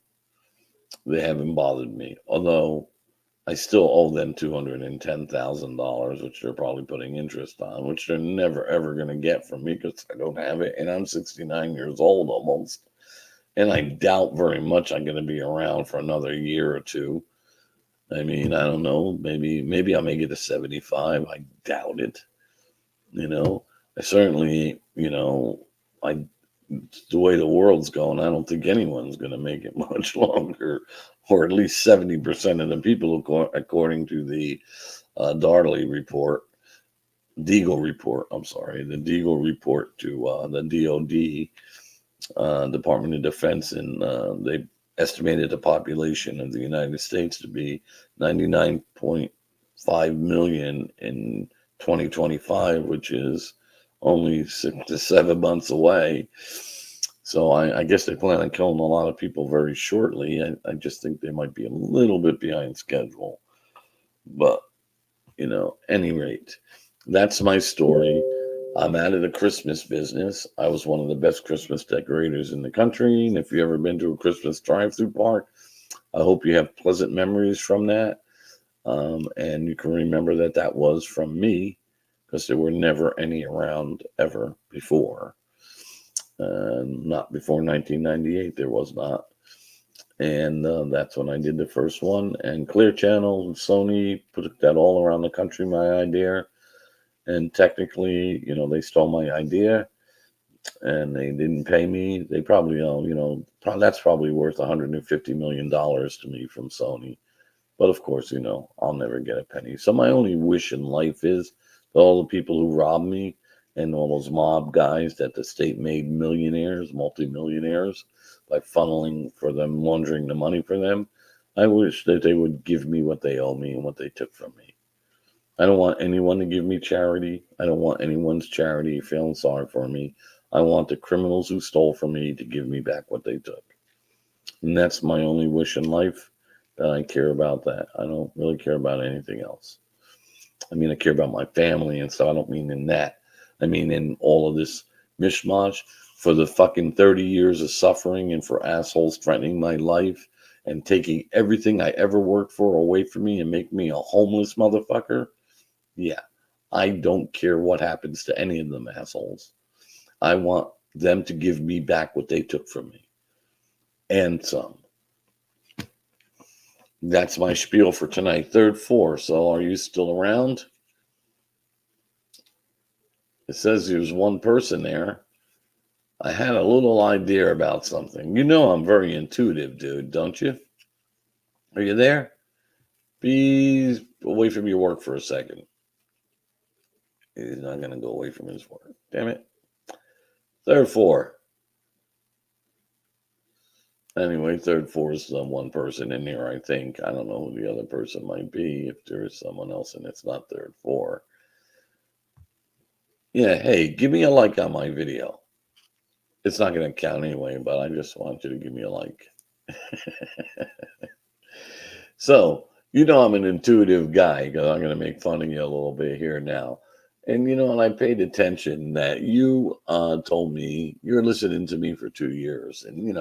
They haven't bothered me. Although I still owe them $210,000, which they're probably putting interest on, which they're never ever going to get from me because I don't have it, and I'm 69 years old almost, and I doubt very much I'm going to be around for another year or two. I mean, I don't know. Maybe I'll make it to 75. I doubt it. You know, I certainly, I the way the world's going, I don't think anyone's going to make it much longer, or at least 70% of the people, according to the Darley report, Deagle report. I'm sorry, the Deagle report to the DoD, Department of Defense, and they estimated the population of the United States to be 99.5 million in 2025, which is only 6 to 7 months away. So I guess they plan on killing a lot of people very shortly. I just think they might be a little bit behind schedule. But, any rate, that's my story. I'm out of the Christmas business. I was one of the best Christmas decorators in the country. And if you've ever been to a Christmas drive-through park, I hope you have pleasant memories from that. And you can remember that was from me, because there were never any around ever before. Not before 1998, there was not. And that's when I did the first one. And Clear Channel, Sony put that all around the country, my idea. And technically, they stole my idea, and they didn't pay me. They probably, that's probably worth $150 million to me from Sony. But of course, I'll never get a penny. So my only wish in life is that all the people who robbed me and all those mob guys that the state made millionaires, multimillionaires, by funneling for them, laundering the money for them, I wish that they would give me what they owe me and what they took from me. I don't want anyone to give me charity. I don't want anyone's charity feeling sorry for me. I want the criminals who stole from me to give me back what they took. And that's my only wish in life, that I care about that. I don't really care about anything else. I mean, I care about my family and stuff. I don't mean in that. I mean in all of this mishmash for the fucking 30 years of suffering, and for assholes threatening my life and taking everything I ever worked for away from me and make me a homeless motherfucker. Yeah, I don't care what happens to any of them assholes. I want them to give me back what they took from me, and some. That's my spiel for tonight. Third floor. So are you still around? It says there's one person there. I had a little idea about something. I'm very intuitive, dude, don't you? Are you there? Be away from your work for a second. He's not going to go away from his work. Damn it. Third four. Anyway, third four is one person in here, I think. I don't know who the other person might be, if there is someone else and it's not third four. Yeah, hey, give me a like on my video. It's not going to count anyway, but I just want you to give me a like. So, I'm an intuitive guy because I'm going to make fun of you a little bit here now. And, and I paid attention that you told me you're listening to me for 2 years and,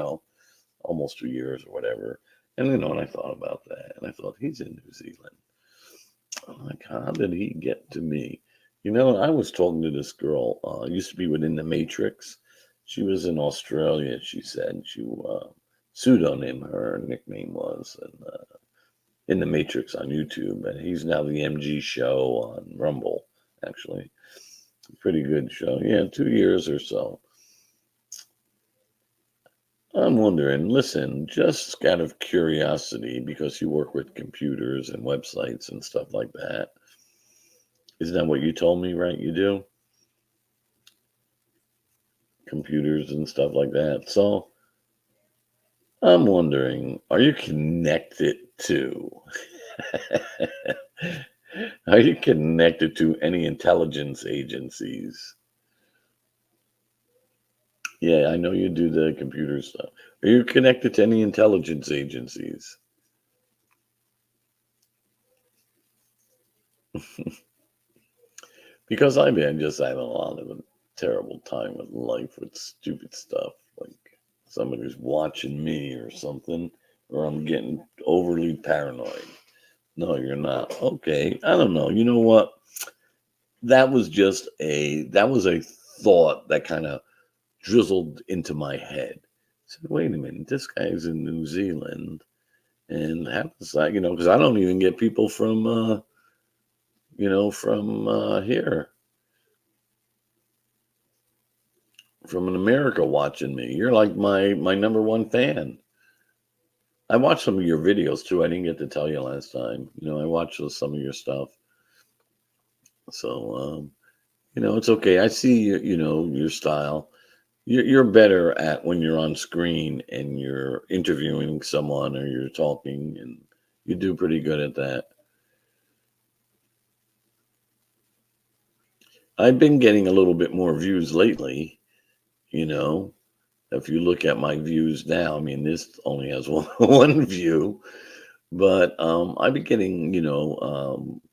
almost 2 years or whatever. And, and I thought about that and I thought, he's in New Zealand. I'm like, how did he get to me? I was talking to this girl, used to be within the Matrix. She was in Australia, she said. She, pseudonym, her nickname was, and in the Matrix on YouTube. And he's now the MG show on Rumble, actually. Pretty good show. Yeah, 2 years or so. I'm wondering, listen, just out of curiosity, because you work with computers and websites and stuff like that. Isn't that what you told me, right? You do? Computers and stuff like that. So I'm wondering, are you connected to are you connected to any intelligence agencies? Yeah, I know you do the computer stuff. Are you connected to any intelligence agencies? Because I've been just having a lot of a terrible time with life with stupid stuff, like somebody's watching me or something, or I'm getting overly paranoid. No, you're not. Okay, I don't know. You know what? That was a thought that kind of drizzled into my head. I said, wait a minute, this guy's in New Zealand, and happens that because I don't even get people from here, from in America watching me. You're like my number one fan. I watched some of your videos too. I didn't get to tell you last time. I watched some of your stuff. So it's okay. I see your style. You're better at when you're on screen and you're interviewing someone or you're talking, and you do pretty good at that. I've been getting a little bit more views lately, if you look at my views now. I mean, this only has one view, but I've been getting,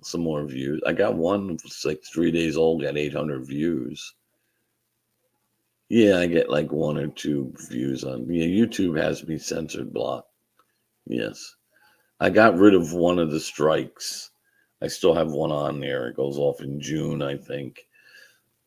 some more views. I got one, it's like 3 days old, got 800 views. Yeah, I get like 1 or 2 views on. Yeah, YouTube has me censored blocked. Yes. I got rid of one of the strikes. I still have one on there. It goes off in June, I think.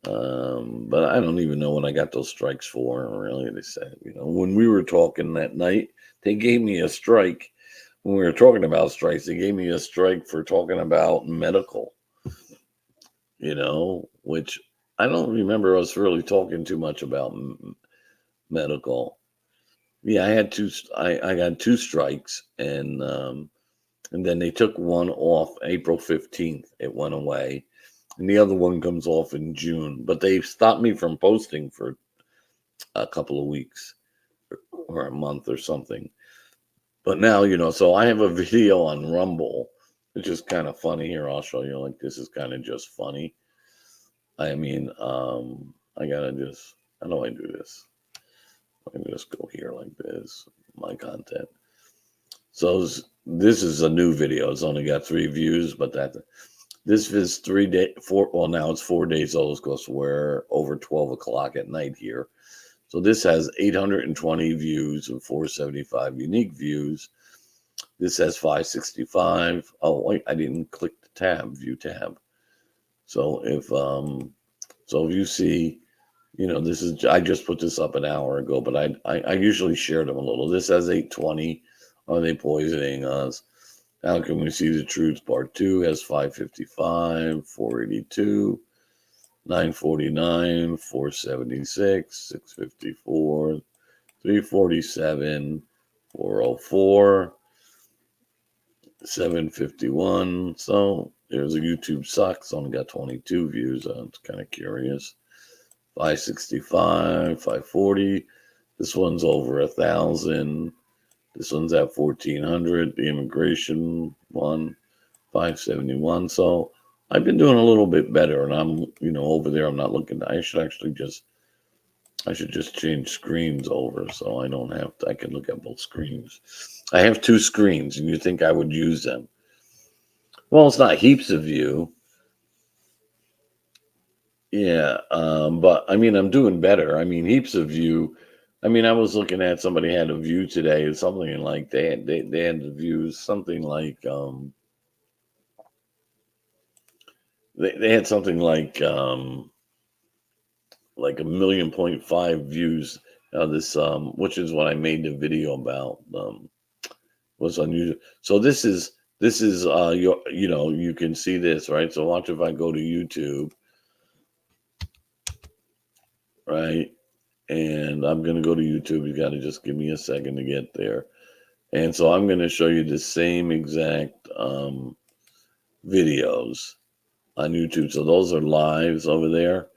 But I don't even know when I got those strikes for. Really, they said, when we were talking that night, they gave me a strike. When we were talking about strikes, they gave me a strike for talking about medical, which I don't remember us really talking too much about medical. Yeah, I had two. I got 2 strikes, and then they took one off April 15th. It went away, and the other one comes off in June. But they stopped me from posting for a couple of weeks or a month or something. But now, so I have a video on Rumble, which is kind of funny. Here, I'll show you. Like, this is kind of just funny. I mean, I gotta just. How do I do this? I can just go here like this. My content. So this is a new video. It's only got 3 views, but this is 3 day 4. Well, now it's 4 days old because we're over 12 o'clock at night here. So this has 820 views and 475 unique views. This has 565. Oh wait, I didn't click the tab, view tab. So if you see, this is, I just put this up an hour ago, but I usually share them a little. This has 820. Are they poisoning us? How can we see the truth? Part 2 has 555, 482, 949, 476, 654, 347, 404, 751. So, There's a YouTube sucks. Only got 22 views. I'm kind of curious. 565, 540. This one's over 1,000. This one's at 1,400. The immigration one, 571. So I've been doing a little bit better, and I'm, over there. I'm not looking. I should just change screens over so I don't have to. I can look at both screens. I have two screens, and you think I would use them? Well, it's not heaps of you. Yeah, but I mean, I'm doing better. I mean, heaps of view. I mean, I was looking at somebody had a view today, something like they had the views, something they had something like 1.5 million views. This which is what I made the video about. Was unusual. So this is you can see this, right? So watch if I go to YouTube, right? And I'm going to go to YouTube. You got to just give me a second to get there. And so I'm going to show you the same exact videos on YouTube. So those are lives over there.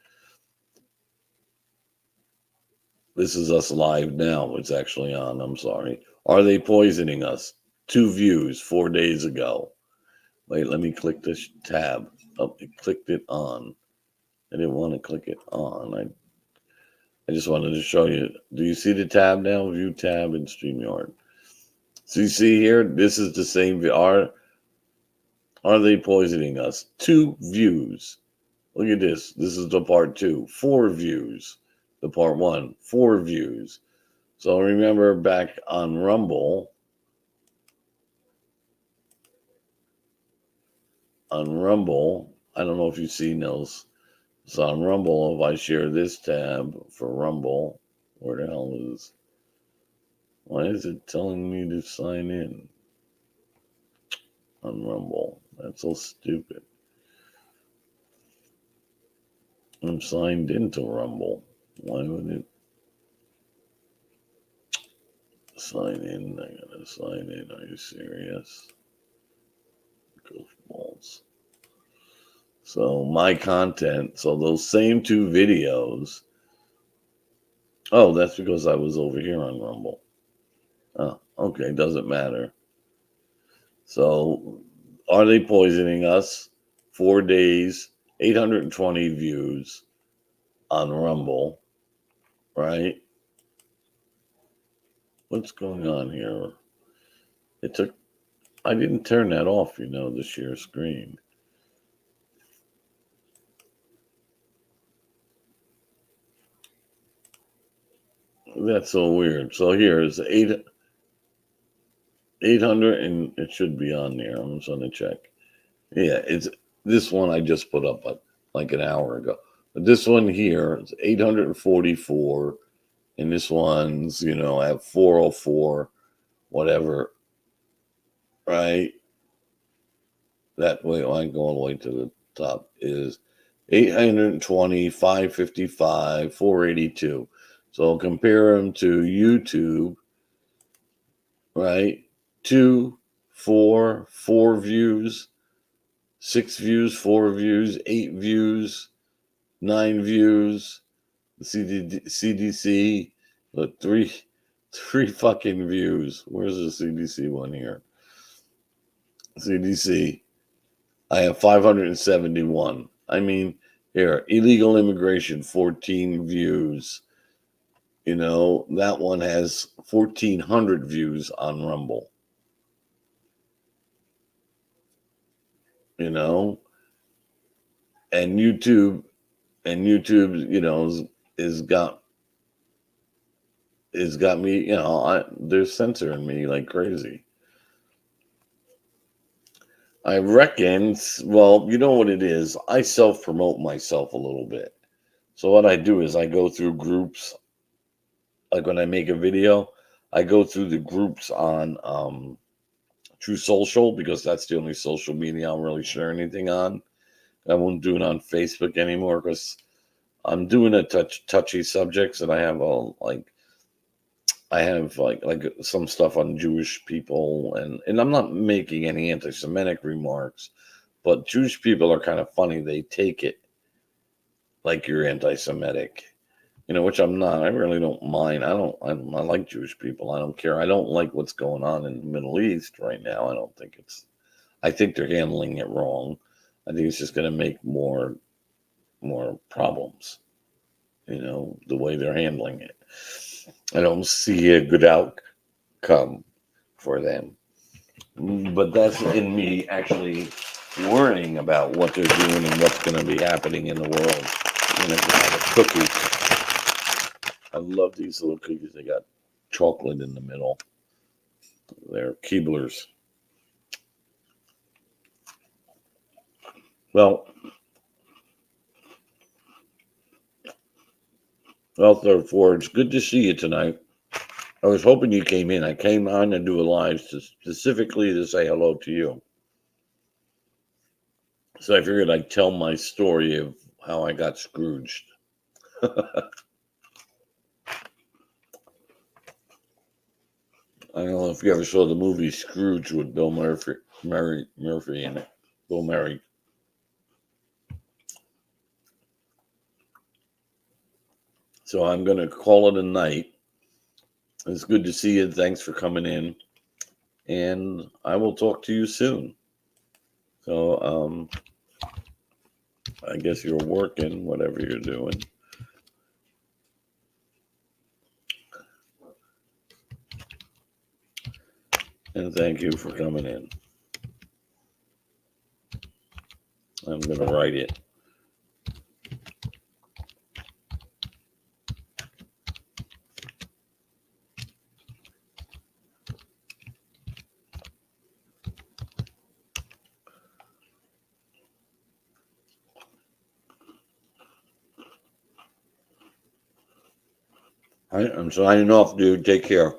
This is us live now. It's actually on. I'm sorry. Are they poisoning us? 2 views 4 days ago. Wait, let me click this tab. Oh, it clicked it on. I didn't want to click it on. I just wanted to show you. Do you see the tab now? View tab in Streamyard. So you see here, this is the same. Are they poisoning us? 2 views. Look at this. This is the part 2. 4 views. The part 1. 4 views. So remember back on Rumble. I don't know if you've seen those. So on Rumble, if I share this tab for Rumble, where the hell is? Why is it telling me to sign in on Rumble? That's so stupid. I'm signed into Rumble. Why would it sign in? I gotta sign in. Are you serious? Goofballs. So my content, so those same 2 videos. Oh, that's because I was over here on Rumble. Oh, okay, doesn't matter. So are they poisoning us? 4 days, 820 views on Rumble, right? What's going on here? I didn't turn that off, the share screen. That's so weird. So here is 800, and it should be on there. I'm just going to check. Yeah, it's this one I just put up like an hour ago. But this one here is 844, and this one's, at 404, whatever, right? That way, I go all the way to the top, is 820, 555, 482. So compare them to YouTube, right? 2, 4, 4 views, 6 views, 4 views, 8 views, 9 views. CDC, look, three fucking views. Where's the CDC one here? CDC. I have 571. I mean, here, illegal immigration, 14 views. That one has 1,400 views on Rumble. And YouTube, is got me, they're censoring me like crazy. I reckon, well, you know what it is? I self-promote myself a little bit. So what I do is I go through groups. Like when I make a video, I go through the groups on True Social, because that's the only social media I'll really share anything on. I won't do it on Facebook anymore because I'm doing a touchy subjects, and I have like some stuff on Jewish people, and I'm not making any anti-Semitic remarks, But Jewish people are kind of funny. They take it like you're anti-Semitic, which I'm not. I really don't mind. I like Jewish people. I don't care. I don't like what's going on in the Middle East right now. I think they're handling it wrong. I think it's just going to make more problems, the way they're handling it. I don't see a good outcome for them. But that's in me actually worrying about what they're doing and what's going to be happening in the world. Cookies. I love these little cookies. They got chocolate in the middle. They're Keeblers. Well, Third Forge, good to see you tonight. I was hoping you came in. I came on to do a live specifically to say hello to you. So I figured I'd tell my story of how I got scrooged. I don't know if you ever saw the movie Scrooge with Bill Murphy in it. Bill Murray. So I'm going to call it a night. It's good to see you. Thanks for coming in. And I will talk to you soon. So I guess you're working, whatever you're doing. And thank you for coming in. I'm going to write it. I'm signing off, dude. Take care.